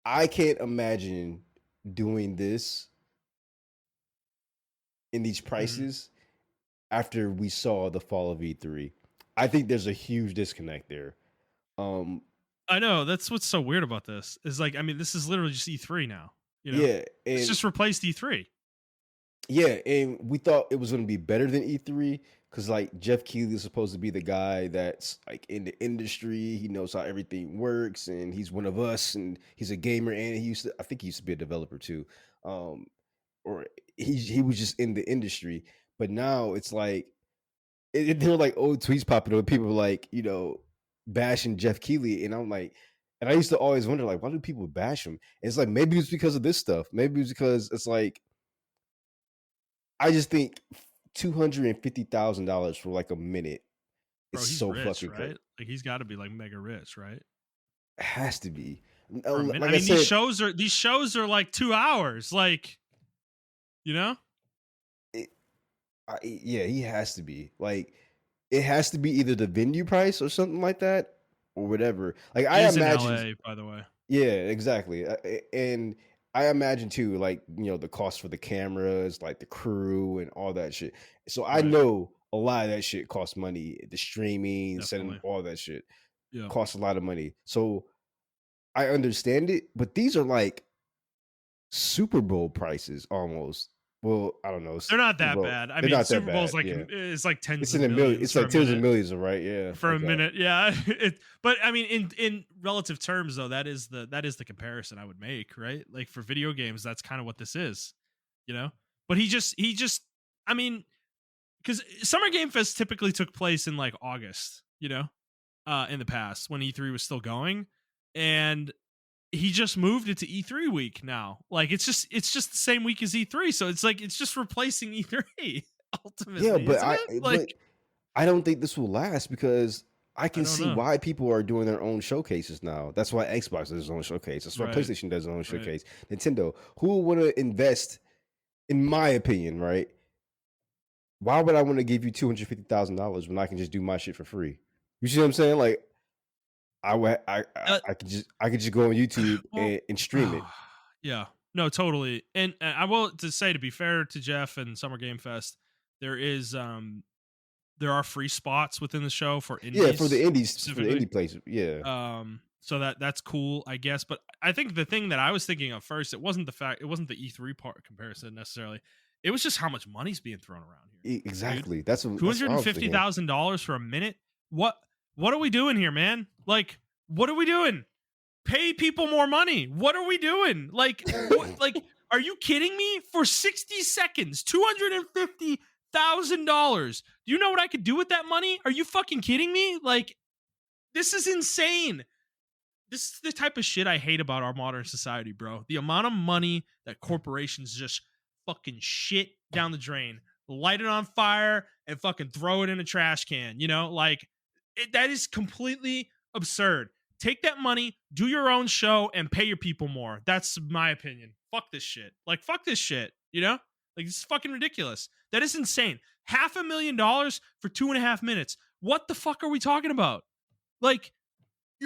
I can't imagine doing this in these Hmm. prices after we saw the fall of E3. I think there's a huge disconnect there. Um, I know, that's what's so weird about this. Is like, I mean, this is literally just E3 now. yeah, It's and just replaced E3. we thought it was going to be better than E3 because like Jeff Keighley is supposed to be the guy that's like in the industry. He knows how everything works, and he's one of us, and he's a gamer, and I think he used to be a developer too, or he was just in the industry. But now it's like there are like old tweets popping up. People are like bashing Jeff Keighley, and I'm like, And I used to always wonder, like, why do people bash him? It's like maybe it's because of this stuff. Maybe it's because it's like I just think $250,000 for like a minute is Bro, he's so rich, fucking crazy. right? Like he's got to be like mega rich, right? It has to be. For a minute. I Like I mean, said, these shows are like 2 hours, like, you know? it, yeah, he has to be. Like, it has to be either the venue price or something like that, or whatever. Like, He I is in imagine, LA, by the way. yeah, exactly. And I imagine too, like, the cost for the cameras, like the crew and all that shit. So I Right. know a lot of that shit costs money. The streaming, setting Definitely. all that shit Yeah. costs a lot of money. So I understand it, but these are like Super Bowl prices almost. Well, I don't know. They're not Super that Bowl, bad. I they're mean, not that Super Bowl's bad. like Yeah. it's like tens It's of in a million. millions It's for like a tens of minute. millions, right? Yeah. For a Okay. minute, yeah. But I mean, in relative terms, though, that is the comparison I would make, right? Like for video games, that's kind of what this is, you know. But he just, I mean, because Summer Game Fest typically took place in like August, in the past when E3 was still going, and he just moved it to E3 week now. Like it's just the same week as E3, so it's like it's just replacing E3 Yeah, ultimately, isn't it? Like but I don't think this will last because I I can don't see know. why people are doing their own showcases now. That's why Xbox does its own showcase. That's why Right, PlayStation does its own right. showcase. Nintendo, who would want to invest, in my opinion, right? Why would I want to give you $250,000 when I can just do my shit for free? You see what I'm saying? Like Uh, I could just go on YouTube well, and stream it. yeah, no, totally. And I will to say, to be fair to Jeff and Summer Game Fest, there is there are free spots within the show for Yeah, indies for the specifically. indie place. Yeah. So that's cool, I guess. But I think the thing that I was thinking of first, it wasn't the E3 part comparison necessarily. It was just how much money's being thrown around here, dude. Exactly. Two That's hundred what I and was fifty thinking. thousand dollars for a minute. What are we doing here, man? Like, what are we doing? Pay people more money. What are we doing? Like, what? Like, are you kidding me? For 60 seconds, $250,000. Do you know what I could do with that money? Are you fucking kidding me? Like, this is insane. This is the type of shit I hate about our modern society, bro. The amount of money that corporations just fucking shit down the drain, light it on fire, and fucking throw it in a trash can. Like that is completely absurd. Take that money, do your own show, and pay your people more. That's my opinion. Fuck this shit. Like, fuck this shit. Like, this is fucking ridiculous. That is insane. $500,000 for 2.5 minutes. What the fuck are we talking about? Like,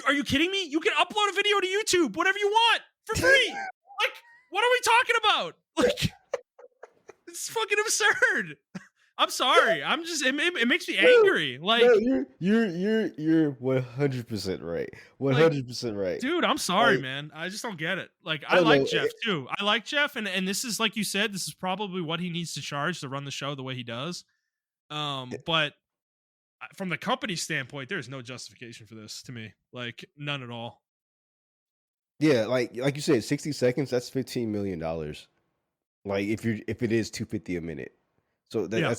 are you kidding me? You can upload a video to YouTube, whatever you want, for free. Like, what are we talking about? Like, it's fucking absurd. I'm sorry. It makes me angry. Like, No, you're 100% right. like, 100% right. dude, I'm sorry, Like, man. I just don't get it. Like, I I don't like know. Jeff too. I like Jeff, and this is, like you said, this is probably what he needs to charge to run the show the way he does. But from the company standpoint, there's no justification for this to me. Like, none at all. Yeah, like you said, 60 seconds, that's $15 million. Like if it is 250 a minute. So Yeah.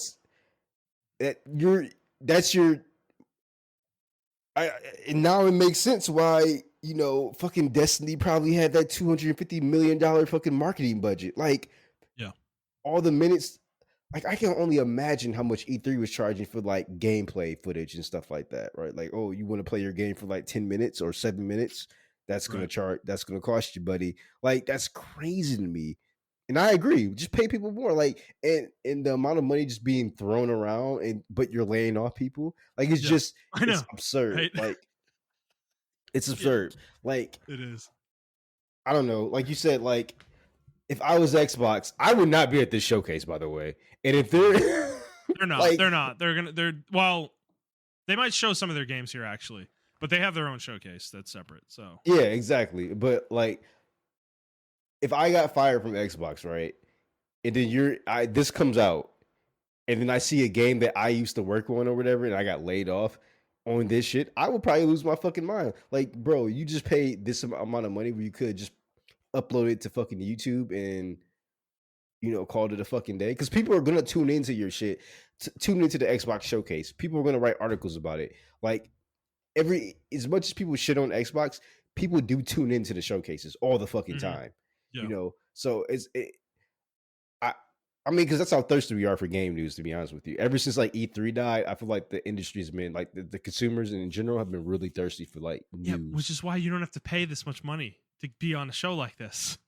that's your and now it makes sense why, fucking Destiny probably had that $250 million fucking marketing budget. Like Yeah. all the minutes, like I can only imagine how much E3 was charging for like gameplay footage and stuff like that, right? Like, oh, you want to play your game for like 10 minutes or 7 minutes? That's gonna Right. that's gonna cost you, buddy. Like, that's crazy to me. And I agree. Just pay people more. Like, and the amount of money just being thrown around but you're laying off people. Like, Yeah. I it's know. absurd. Right. Like, it's Yeah. absurd. Like, It is. I don't know. Like you said, like if I was Xbox, I would not be at this showcase, by the way. And if they're They're not. like, They're not. Well, they might show some of their games here actually, but they have their own showcase that's separate. So yeah, exactly. But like, if I got fired from Xbox, right, and then this comes out, and then I see a game that I used to work on or whatever, and I got laid off on this shit, I would probably lose my fucking mind. Like, bro, you just paid this amount of money where you could just upload it to fucking YouTube and called it a fucking day, because people are gonna tune into your shit, tune into the Xbox showcase. People are gonna write articles about it. Like, as much as people shit on Xbox, people do tune into the showcases all the fucking Mhm. time, Yeah. So I I mean, because that's how thirsty we are for game news. To be honest with you, ever since like E3 died, I feel like the industry's been like the consumers in general have been really thirsty for like Yeah, which news. is why you don't have to pay this much money to be on a show like this.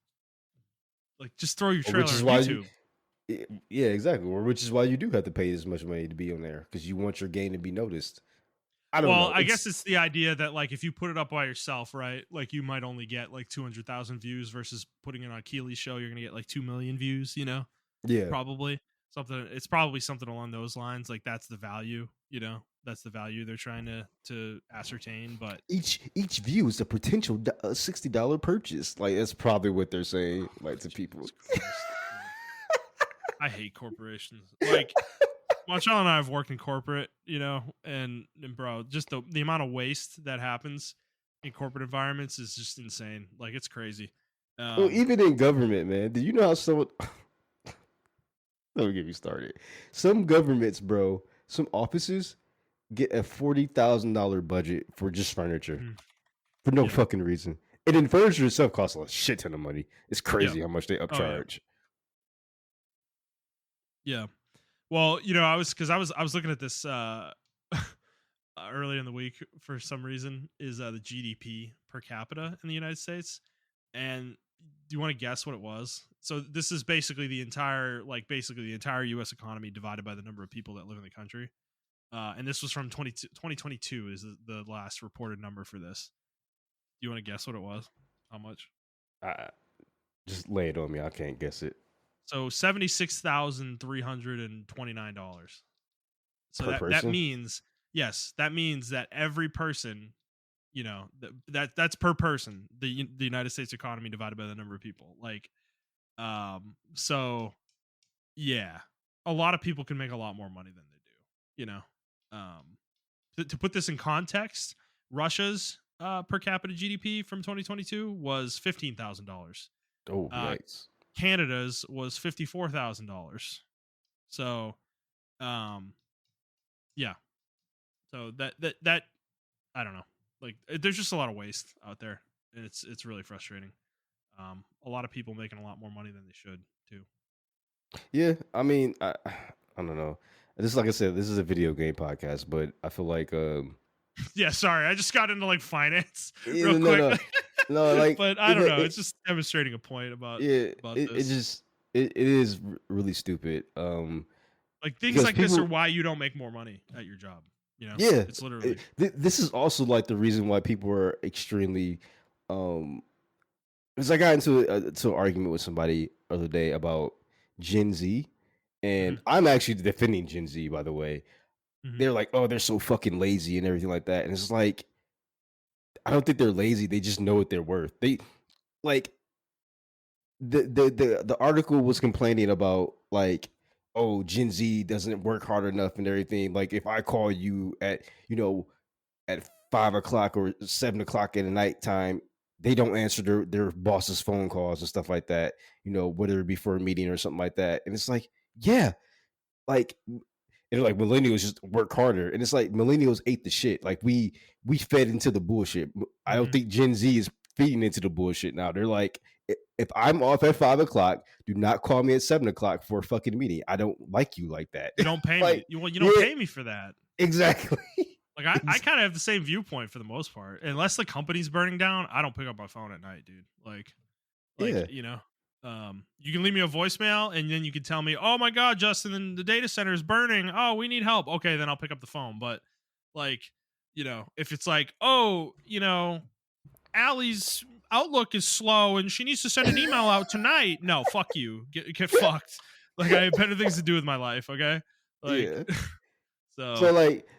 Like, just throw your Which trailer is on why you, YouTube. yeah, exactly. Or which is why you do have to pay this much money to be on there because you want your game to be noticed. I don't Well, know. I guess it's the idea that like if you put it up by yourself, right? Like you might only get like 200,000 views versus putting it on Keely's show, you're gonna get like 2 million views. Yeah. Probably something. It's probably something along those lines. Like that's the value. That's the value they're trying to ascertain. But Each view is a potential $60 purchase. Like that's probably what they're saying, like to people. Jesus Christ, I hate corporations. Like Montrell and I have worked in corporate, and bro, just the amount of waste that happens in corporate environments is just insane. Like it's crazy. Well, Um, even in government, man. Do you know how someone? Don't get me started. Some governments, bro, some offices get a $40,000 budget for just furniture mhm, for no yeah, fucking reason. And then furniture itself costs a shit ton of money. It's yeah, crazy how much they oh yeah, upcharge. yeah. Well, I was looking at this early in the week for some reason is the GDP per capita in the United States, and do you want to guess what it was? So this is basically basically the entire U.S. economy divided by the number of people that live in the country. And this was from 2022 is the last reported number for this. Do you want to guess what it was? How much? I, just lay it on me. I can't guess it. So $76,329. So Per that person? means yes, that means that every person, that's per person. The United States economy divided by the number of people. Like, so yeah, a lot of people can make a lot more money than they do. You know, um, to put this in context, Russia's per capita GDP from 2022 was $15,000. Oh, Uh, yikes. Canada's was $54,000. So, um, yeah. So that I don't know. Like, there's just a lot of waste out there, and it's really frustrating. A lot of people making a lot more money than they should too. Yeah, I mean, I don't know. This, like I said, this is a video game podcast, but I feel like, Yeah, sorry, I just got into like finance yeah, real no, quick, no, no, like but I don't know. It's just demonstrating a point about yeah, it this. just it is really stupid. Like things Because like this are people, why you don't make more money at your job. yeah, It's literally. this is also like the reason why people are extremely, um, because I got into to an argument with somebody the other day about Gen Z, Hmm. and I'm actually defending Gen Z, by the way. Hmm. They're like, oh, they're so fucking lazy and everything like that, and it's like, I don't think they're lazy. They just know what they're worth. They like the article was complaining about like, oh, Gen Z doesn't work hard enough and everything. Like if I call you at at 5 o'clock or 7 o'clock in the nighttime, they don't answer their boss's phone calls and stuff like that. Whether it be for a meeting or something like that. And it's like, yeah, like and like millennials just work harder, and it's like millennials ate the shit. Like we fed into the bullshit. I don't Hmm. think Gen Z is feeding into the bullshit now. They're like, if I'm off at 5 o'clock, do not call me at 7 o'clock for a fucking meeting. I don't like you like that. You don't pay me. Like, You don't yeah, pay me for that. exactly. Like I kind of have the same viewpoint for the most part. Unless the company's burning down, I don't pick up my phone at night, dude. Like Yeah, you can leave me a voicemail and then you can tell me, "Oh my god, Justin, the data center is burning. Oh, we need help." Okay, then I'll pick up the phone. But like, if it's like, "Oh, Allie's Outlook is slow and she needs to send an email out tonight." No, fuck you. Get fucked. Like I have better things to do with my life, okay? Like yeah. so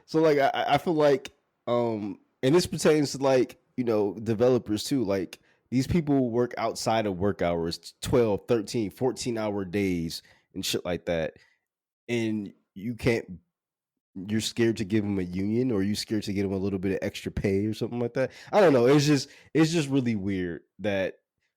So like I feel like, and this pertains to like developers too. Like these people work outside of work hours, 12, 13, 14 hour days and shit like that, and you're scared to give them a union, or you scared to give them a little bit of extra pay or something like that. I don't know. It's just really weird that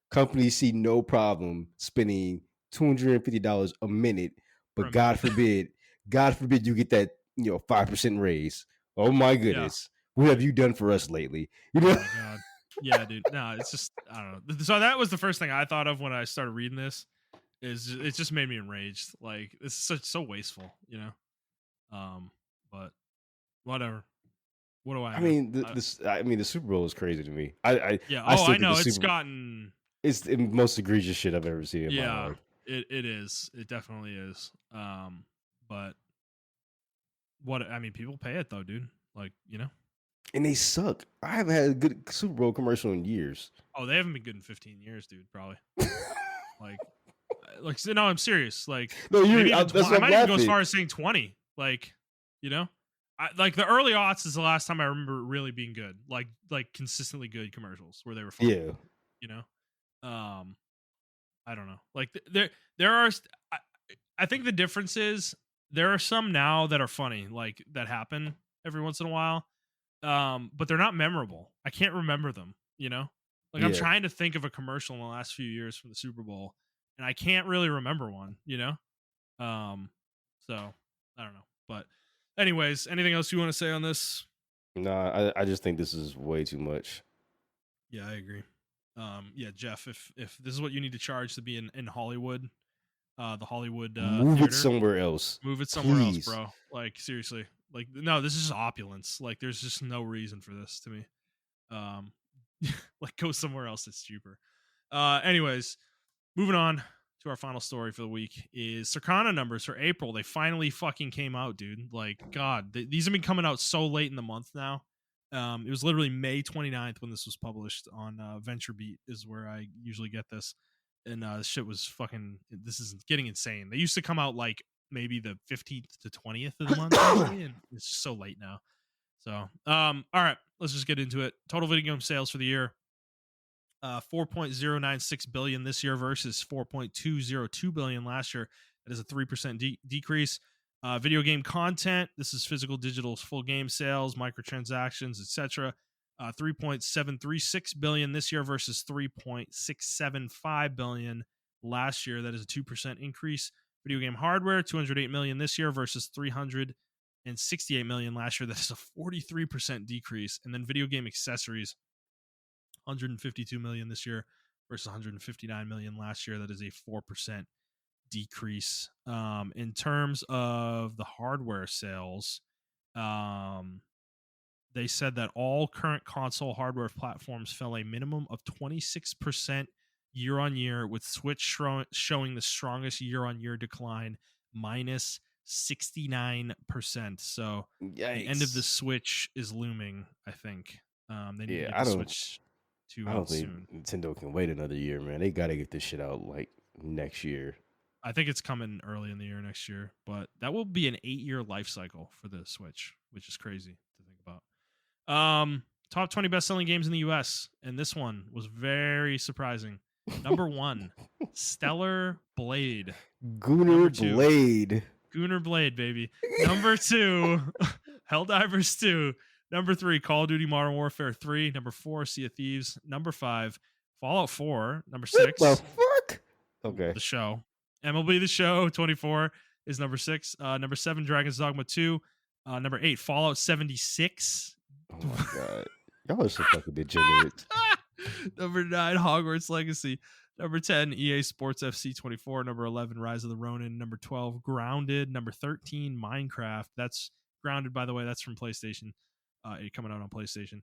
companies see no problem spending $250 a minute, for a but minute. God forbid you get that 5% raise. Oh my Yeah. goodness, what have you done for us lately? Oh my god. Yeah, dude. No, it's just I don't know. So that was the first thing I thought of when I started reading this. It just made me enraged. Like it's so wasteful, you know. But whatever. What do I I know? mean, the Super Bowl is crazy to me. Yeah. I Oh, still I think the know. It's Super gotten. it's the most egregious shit I've ever seen in my Yeah. life. It is. It definitely is. But what I mean, people pay it though, dude. Like you know. And they suck. I haven't had a good Super Bowl commercial in years. Oh, they haven't been good in 15 years, dude. Probably. No, I'm serious. Like No, maybe even that's 20. I what I'm might even go as laughing. far as saying 20. Like, you know, like the early aughts is the last time I remember it really being good. Like consistently good commercials where they were funny. Yeah, You know, I don't know. Like there are. I, I think the difference is there are some now that are funny, like that happen every once in a while. But they're not memorable. I can't remember them. You know, like I'm yeah. trying to think of a commercial in the last few years from the Super Bowl, and I can't really remember one. You know. So I don't know. But anyways, anything else you want to say on this? Nah, I just think this is way too much. Yeah, I agree. Yeah, Jeff, if this is what you need to charge to be in Hollywood, the Hollywood Move it theater, somewhere else, move it somewhere else, please. bro. Like seriously. Like no, this is just opulence. Like there's just no reason for this to me. Um like go somewhere else that's cheaper. Anyways, moving on to our final story for the week is Circana numbers for April. They finally fucking came out, dude. Like, God, these have been coming out so late in the month now. It was literally May 29th when this was published on VentureBeat is where I usually get this. And this shit was fucking, this is getting insane. They used to come out like maybe the 15th to 20th of the month usually, and it's just so late now. So, all right, let's just get into it. Total video game sales for the year 4.096 billion this year versus 4.202 billion last year. That is a 3% decrease. Video game content, this is physical, digital, full game sales, microtransactions, etc. 3.736 billion this year versus 3.675 billion last year. That is a 2% increase. Video game hardware, 208 million this year versus 368 million last year. That is a 43% decrease. And then video game accessories, 152 million this year versus 159 million last year. That is a 4% decrease. In terms of the hardware sales, they said that all current console hardware platforms fell a minimum of 26% year on year, with Switch showing the strongest year on year decline, minus 69%. So the end of the Yikes. Switch is looming, I think. They need to Yeah, get the Switch 2 I don't out think soon. Nintendo can wait another year, man. They got to get this shit out like next year. I think it's coming early in the year next year, but that will be an 8-year life cycle for the Switch, which is crazy to think about. Top 20 best-selling games in the US, and this one was very surprising. Number 1, Stellar Blade. Number Gunnar 2, Blade. Gunnar Blade, baby. Number 2, Helldivers 2. Number 3, Call of Duty Modern Warfare 3. Number 4, Sea of Thieves. Number 5, Fallout 4. Number 6, What the fuck? Okay. The Show. MLB The Show 24 is number 6. Number 7, Dragon's Dogma 2. Number 8, Fallout 76. Oh my god. Y'all are so fucking degenerate. Number 9, Hogwarts Legacy. Number 10, EA Sports FC 24. Number 11, Rise of the Ronin. Number 12, Grounded. Number 13, Minecraft. That's Grounded, by the way. That's from PlayStation. Coming out on PlayStation.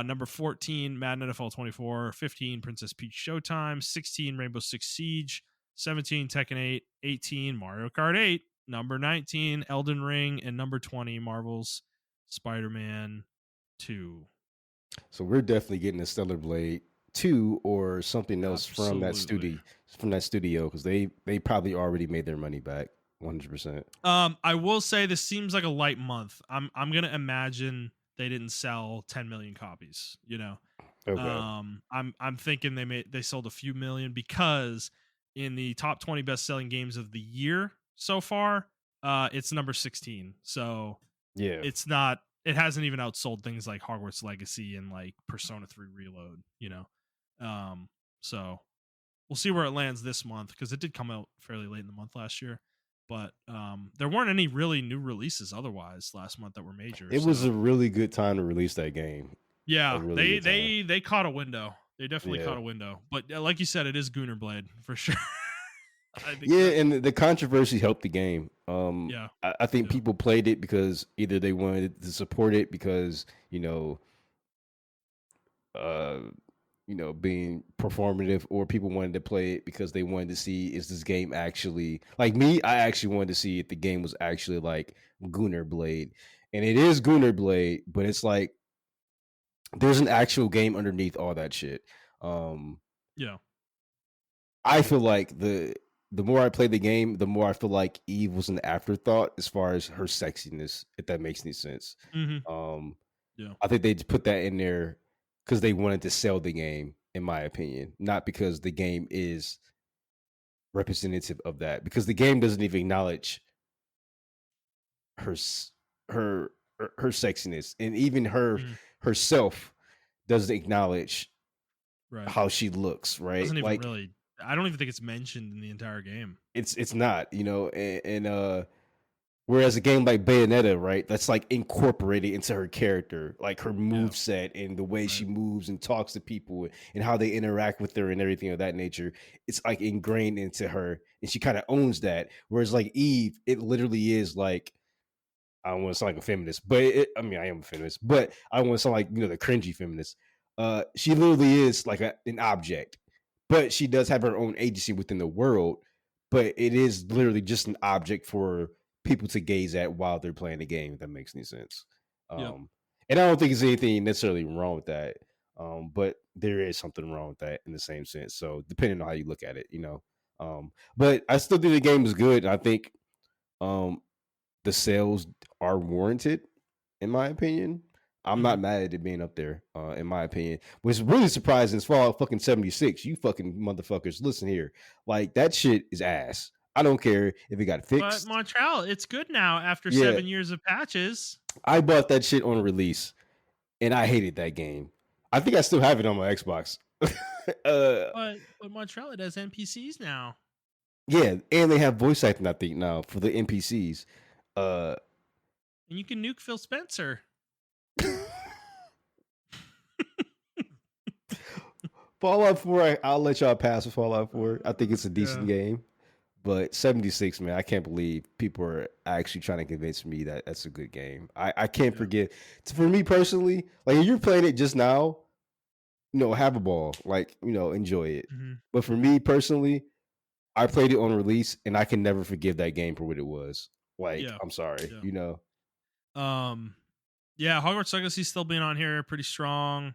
Number 14, Madden NFL 24. 15, Princess Peach Showtime. 16, Rainbow Six Siege. 17, Tekken 8. 18, Mario Kart 8. Number 19, Elden Ring. And number 20, Marvel's Spider-Man 2. So we're definitely getting a Stellar Blade 2 or something else from that Absolutely. studio because they probably already made their money back 100%. I will say this seems like a light month. I'm gonna imagine they didn't sell 10 million copies. You know, Okay. I'm thinking they sold a few million because in the top 20 best selling games of the year so far, it's number 16. So Yeah. it's not. It hasn't even outsold things like Hogwarts Legacy and like Persona 3 Reload. You know, so we'll see where it lands this month because it did come out fairly late in the month last year. But there weren't any really new releases otherwise last month that were major. It was a really good time to release that game. Yeah, a really they good time. they they caught a window. They definitely Yeah. caught a window. But like you said, it is Gooner Blade for sure. I think Yeah, that. and the controversy helped the game. Yeah, I think yeah, people played it because either they wanted to support it because uh, being performative, or people wanted to play it because they wanted to see, is this game actually like me? I actually wanted to see if the game was actually like Gunner Blade, and it is Gunner Blade, but it's like there's an actual game underneath all that shit. Um, yeah. I feel like the more I play the game, the more I feel like Eve was an afterthought as far as her sexiness, if that makes any sense. Hmm. Um, Yeah, I think they just put that in there because they wanted to sell the game, in my opinion, not because the game is representative of that. Because the game doesn't even acknowledge her her her sexiness, and even her hmm, herself doesn't acknowledge right. how she looks. Right, Doesn't even like really. I don't even think it's mentioned in the entire game. it's not, and whereas a game like Bayonetta, right, that's like incorporated into her character, like her Yeah, move set and the way she right. moves and talks to people and how they interact with her and everything of that nature. It's like ingrained into her, and she kind of owns that. Whereas like Eve, it literally is like, I don't want to sound like a feminist, but I mean, I am a feminist, but I don't want to sound like, the cringy feminist. She literally is like an object, but she does have her own agency within the world. But it is literally just an object for people to gaze at while they're playing the game. If that makes any sense. Yep. And I don't think there's anything necessarily wrong with that. But there is something wrong with that in the same sense. So depending on how you look at it. But I still think the game is good. I think um, the sales are warranted, in my opinion. I'm Hmm. not mad at it being up there, in my opinion. What's really surprising is Fallout fucking 76. You fucking motherfuckers, listen here. Like, that shit is ass. I don't care if it got But fixed. Montreal, it's good now after Yeah, 7 years of patches. I bought that shit on release, and I hated that game. I think I still have it on my Xbox. uh, But Montreal, it has NPCs now, yeah, and they have voice acting, I think, now for the NPCs. Uh, and you can nuke Phil Spencer. Fallout 4, I'll let y'all pass with Fallout 4. I think it's a decent Yeah, game. But 76, man, I can't believe people are actually trying to convince me that that's a good game. I can't yeah. forget. For me personally, like if you're playing it just now, have a ball. Like, enjoy it. Hmm. But for me personally, I played it on release and I can never forgive that game for what it was. Like, Yeah, I'm sorry, yeah. . Um, yeah. Hogwarts Legacy still being on here, pretty strong.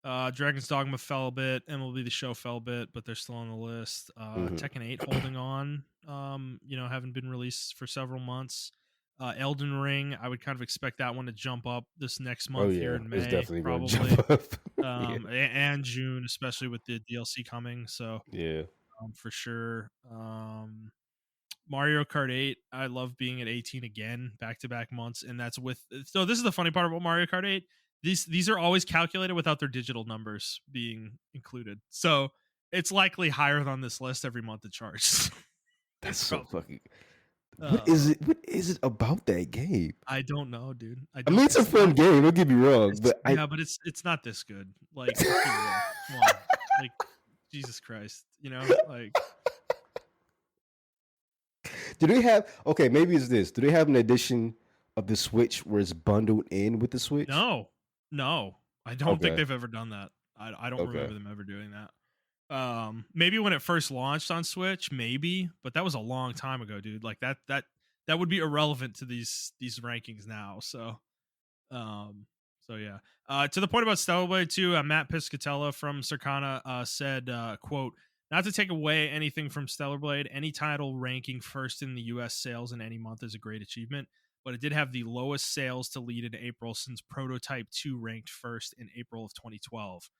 Dragon's Dogma fell a bit, MLB The Show fell a bit, but they're still on the list. Hmm. Tekken 8 holding on. Haven't been released for several months. Elden Ring, I would kind of expect that one to jump up this next Oh month here yeah, in it's May, definitely going to probably. jump up. Yeah, And June, especially with the DLC coming. So, yeah. for sure. Mario Kart 8, I love being at 18 again, back to back months, and that's with. So this is the funny part about Mario Kart 8. These are always calculated without their digital numbers being included. So it's likely higher than this list every month it charges. That's It's so probably. fucking. What is Uh, it? What is it about that game? I don't know, dude. I I mean, don't. it's a It's fun not game. Don't get me wrong, this. but I Yeah, but it's not this good. Like, let's be real. Come on, like Jesus Christ. Like do they have? Okay, maybe it's this. Do they have an edition of the Switch where it's bundled in with the Switch? no, no. I don't think Okay, they've ever done that. I don't okay. remember them ever doing that. Maybe when it first launched on Switch, maybe, but that was a long time ago, dude. Like that would be irrelevant to these rankings now. Um, so yeah. To the point about Stellar Blade 2, Matt Piscatella from Circana said, quote, not to take away anything from Stellar Blade, any title ranking first in the US sales in any month is a great achievement, but it did have the lowest sales to lead in April since Prototype 2 ranked first in April of 2012.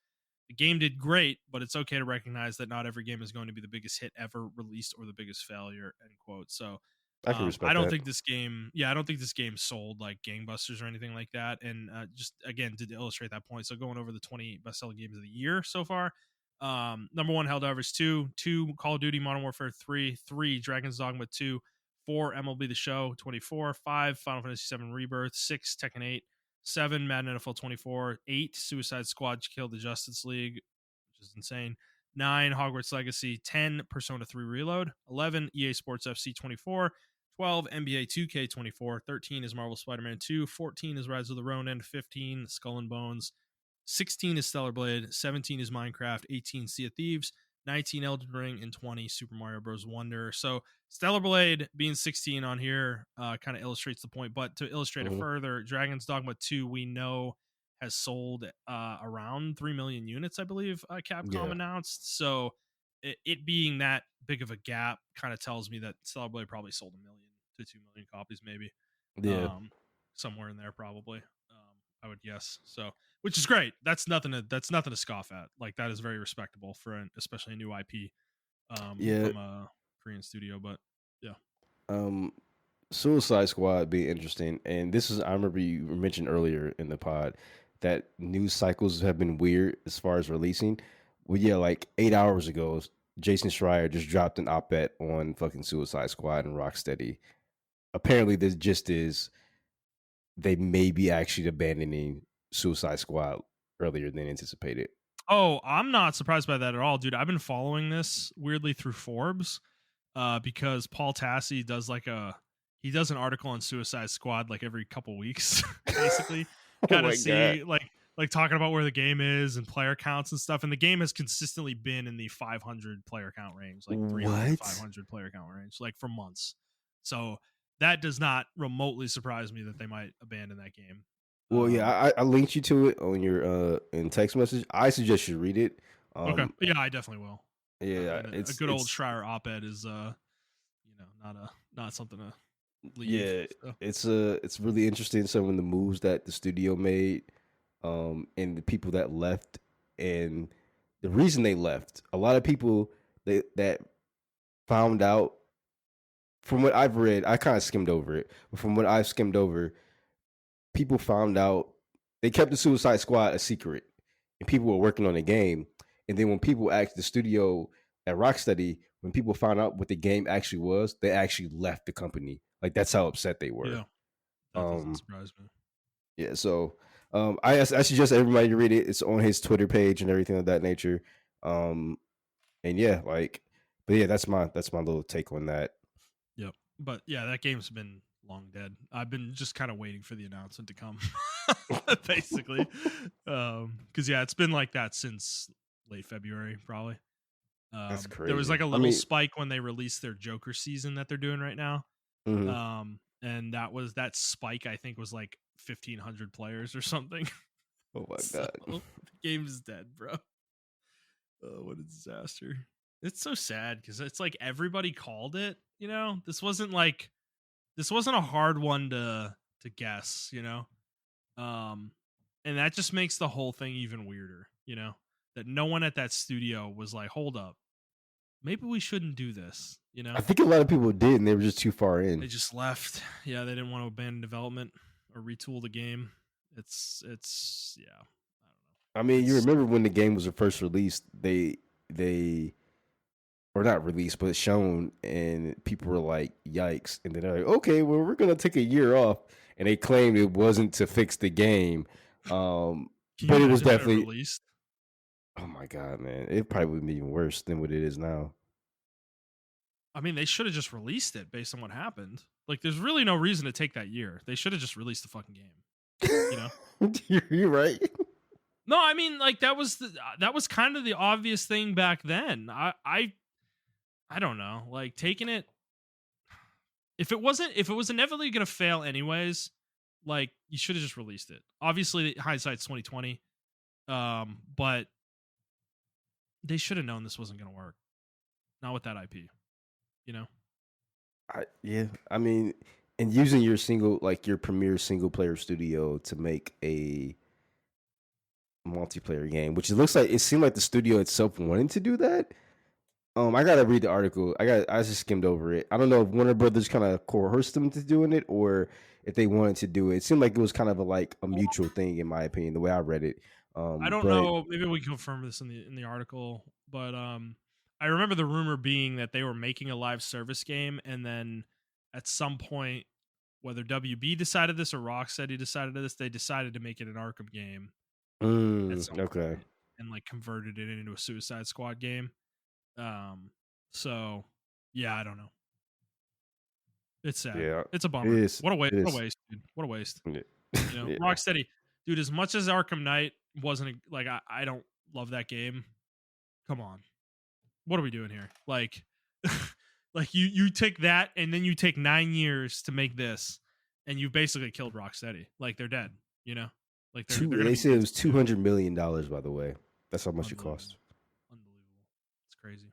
The game did great, but it's okay to recognize that not every game is going to be the biggest hit ever released or the biggest failure. End quote. So, I can I respect don't that. think this game. Yeah, I don't think this game sold like gangbusters or anything like that. And just again to illustrate that point, so going over the 20 best-selling games of the year so far. Number one, Helldivers 2, 2, Call of Duty Modern Warfare 3, 3, Dragon's Dogma 2, 4, MLB The Show 24, 5, Final Fantasy 7 Rebirth, 6, Tekken 8. 7 Madden NFL 24, 8 Suicide Squad Kill the Justice League, which is insane. 9 Hogwarts Legacy, 10 Persona 3 Reload, 11 EA Sports FC 24, 12 NBA 2K 24, 13 is Marvel Spider-Man 2, 14 is Rise of the Ronin, 15 Skull and Bones, 16 is Stellar Blade, 17 is Minecraft, 18 Sea of Thieves, 19 Elden Ring, and 20 Super Mario Bros. Wonder. So Stellar Blade being 16 on here kind of illustrates the point. But to illustrate it Mhm. further, Dragon's Dogma 2 we know has sold around 3 million units, I believe Capcom Yeah. announced. So it being that big of a gap kind of tells me that Stellar Blade probably sold 1 million to 2 million copies, maybe Yeah. somewhere in there, probably. I would guess. So, which is great. That's nothing to scoff at. Like that is very respectable for especially a new IP Yeah. from a Korean studio. But yeah, Um, Suicide Squad be interesting, and this is I remember you mentioned earlier in the pod that news cycles have been weird as far as releasing. Well, yeah, like 8 hours ago, Jason Schreier just dropped an op-ed on fucking Suicide Squad and Rocksteady. Apparently, this just is they may be actually abandoning Suicide Squad earlier than anticipated. oh, I'm not surprised by that at all, dude. I've been following this weirdly through Forbes because Paul Tassi does he does an article on Suicide Squad like every couple weeks, basically, Oh kind of my god! see like talking about where the game is and player counts and stuff. And the game has consistently been in the 500 player count range, like 300 to What? 500 player count range, like for months. So that does not remotely surprise me that they might abandon that game. Well, yeah, Um, I linked you to it on your in text message. I suggest you read it. okay, Um, yeah, I definitely will. I yeah, mean, a it's good old it's Schreier op-ed is not something to leave. yeah, So. it's really interesting some of the moves that the studio made, and the people that left, and the reason they left. A lot of people that found out from what I've read, I kind of skimmed over it, but from what I've skimmed over, people found out they kept the Suicide Squad a secret, and people were working on the game. And then when people asked the studio at Rocksteady, when people found out what the game actually was, they actually left the company. Like that's how upset they were. Yeah, that doesn't Um, surprise me. yeah, so I suggest everybody to read it. It's on his Twitter page and everything of that nature. Um, and yeah, like, but yeah, that's my little take on that. Yep. But yeah, that game's been long dead. I've been just kind of waiting for the announcement to come, basically. Because yeah, it's been like that since late February, probably. That's There was crazy. like a I little mean, spike when they released their Joker season that they're doing right now. mhm. And that spike I think was like 1,500 players or something. Oh my So god. the game's dead, bro. Oh, what a disaster. It's so sad because it's like everybody called it, this wasn't a hard one to guess, Um and that just makes the whole thing even weirder, that no one at that studio was like, hold up, maybe we shouldn't do this, I think a lot of people did, and they were just too far They in. just left. Yeah, they didn't want to abandon development or retool the game. It's yeah, I don't I know. mean, you It's remember when the game was first released, they or not released, but shown, and people were like, "Yikes!" And then they're like, "Okay, well, we're gonna take a year off," and they claimed it wasn't to fix the game, Can you but it was imagine when it definitely. released? Oh my god, man! It probably would be even worse than what it is now. I mean, they should have just released it based on what happened. Like, there's really no reason to take that year. They should have just released the fucking game. You know? You're right. No, I mean, like that was kind of the obvious thing back then. I don't know. Like taking it if it was inevitably gonna fail anyways, like you should have just released it. Obviously, hindsight's 2020. But they should have known this wasn't gonna work. Not with that IP. You know? Yeah, I mean, and using your premier single player studio to make a multiplayer game, which it seemed like the studio itself wanted to do that. I gotta read the article. I just skimmed over it. I don't know if Warner Brothers kind of coerced them to doing it or if they wanted to do it. It seemed like it was kind of a mutual thing, in my opinion, the way I read it. I don't But know. Maybe we can confirm this in the article, but I remember the rumor being that they were making a live service game, and then at some point whether WB decided this or Rocksteady decided this, they decided to make it an Arkham game at some Okay. point and like converted it into a Suicide Squad game. So yeah, I don't know. It's sad. Yeah. It's a It bummer. is. What a waste! It What a is. waste, dude. What a waste. Yeah. You know, Yeah. Rocksteady, dude. As much as Arkham Knight wasn't like I don't love that game. Come on, what are we doing here? Like, like you take that and then you take 9 years to make this, and you basically killed Rocksteady. Like they're dead. You know, like they're gonna They be said it was dead soon. $200 million. By the way, that's how much it Unbelievable. cost. Unbelievable. It's crazy.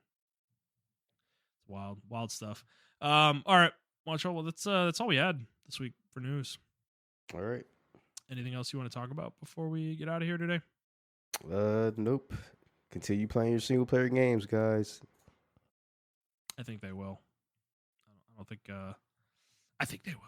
It's wild stuff. All right, Montrell. Well, that's all we had this week for news. All right. Anything else you want to talk about before we get out of here today? Nope. Continue playing your single player games, guys. I think they will. I don't think. I think they will.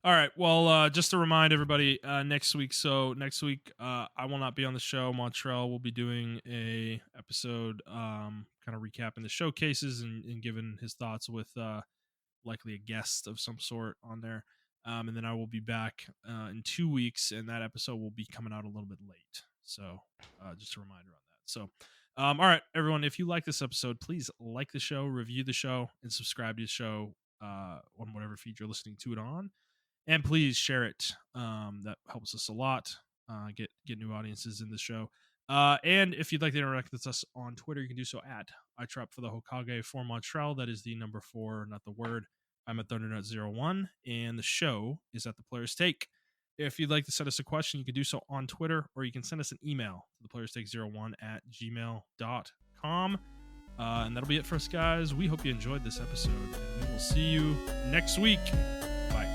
All right. Well, just to remind everybody, next week. So next week, I will not be on the show. Montrell will be doing a episode, kind of recapping the showcases and giving his thoughts with likely a guest of some sort on there. And then I will be back in 2 weeks, and that episode will be coming out a little bit late. So just a reminder on that. So, all right, everyone, if you like this episode, please like the show, review the show, and subscribe to the show on whatever feed you're listening to it on. And please share it. That helps us a lot. Get new audiences in the show. And if you'd like to interact with us on Twitter, you can do so at iTrap for the Hokage for Montrell. That is the number 4, not the word. I'm at Thundernut01, and the show is at The Player's Take. If you'd like to send us a question, you can do so on Twitter, or you can send us an email to theplayerstake01@gmail.com. And that'll be it for us, guys. We hope you enjoyed this episode, and we will see you next week. Bye.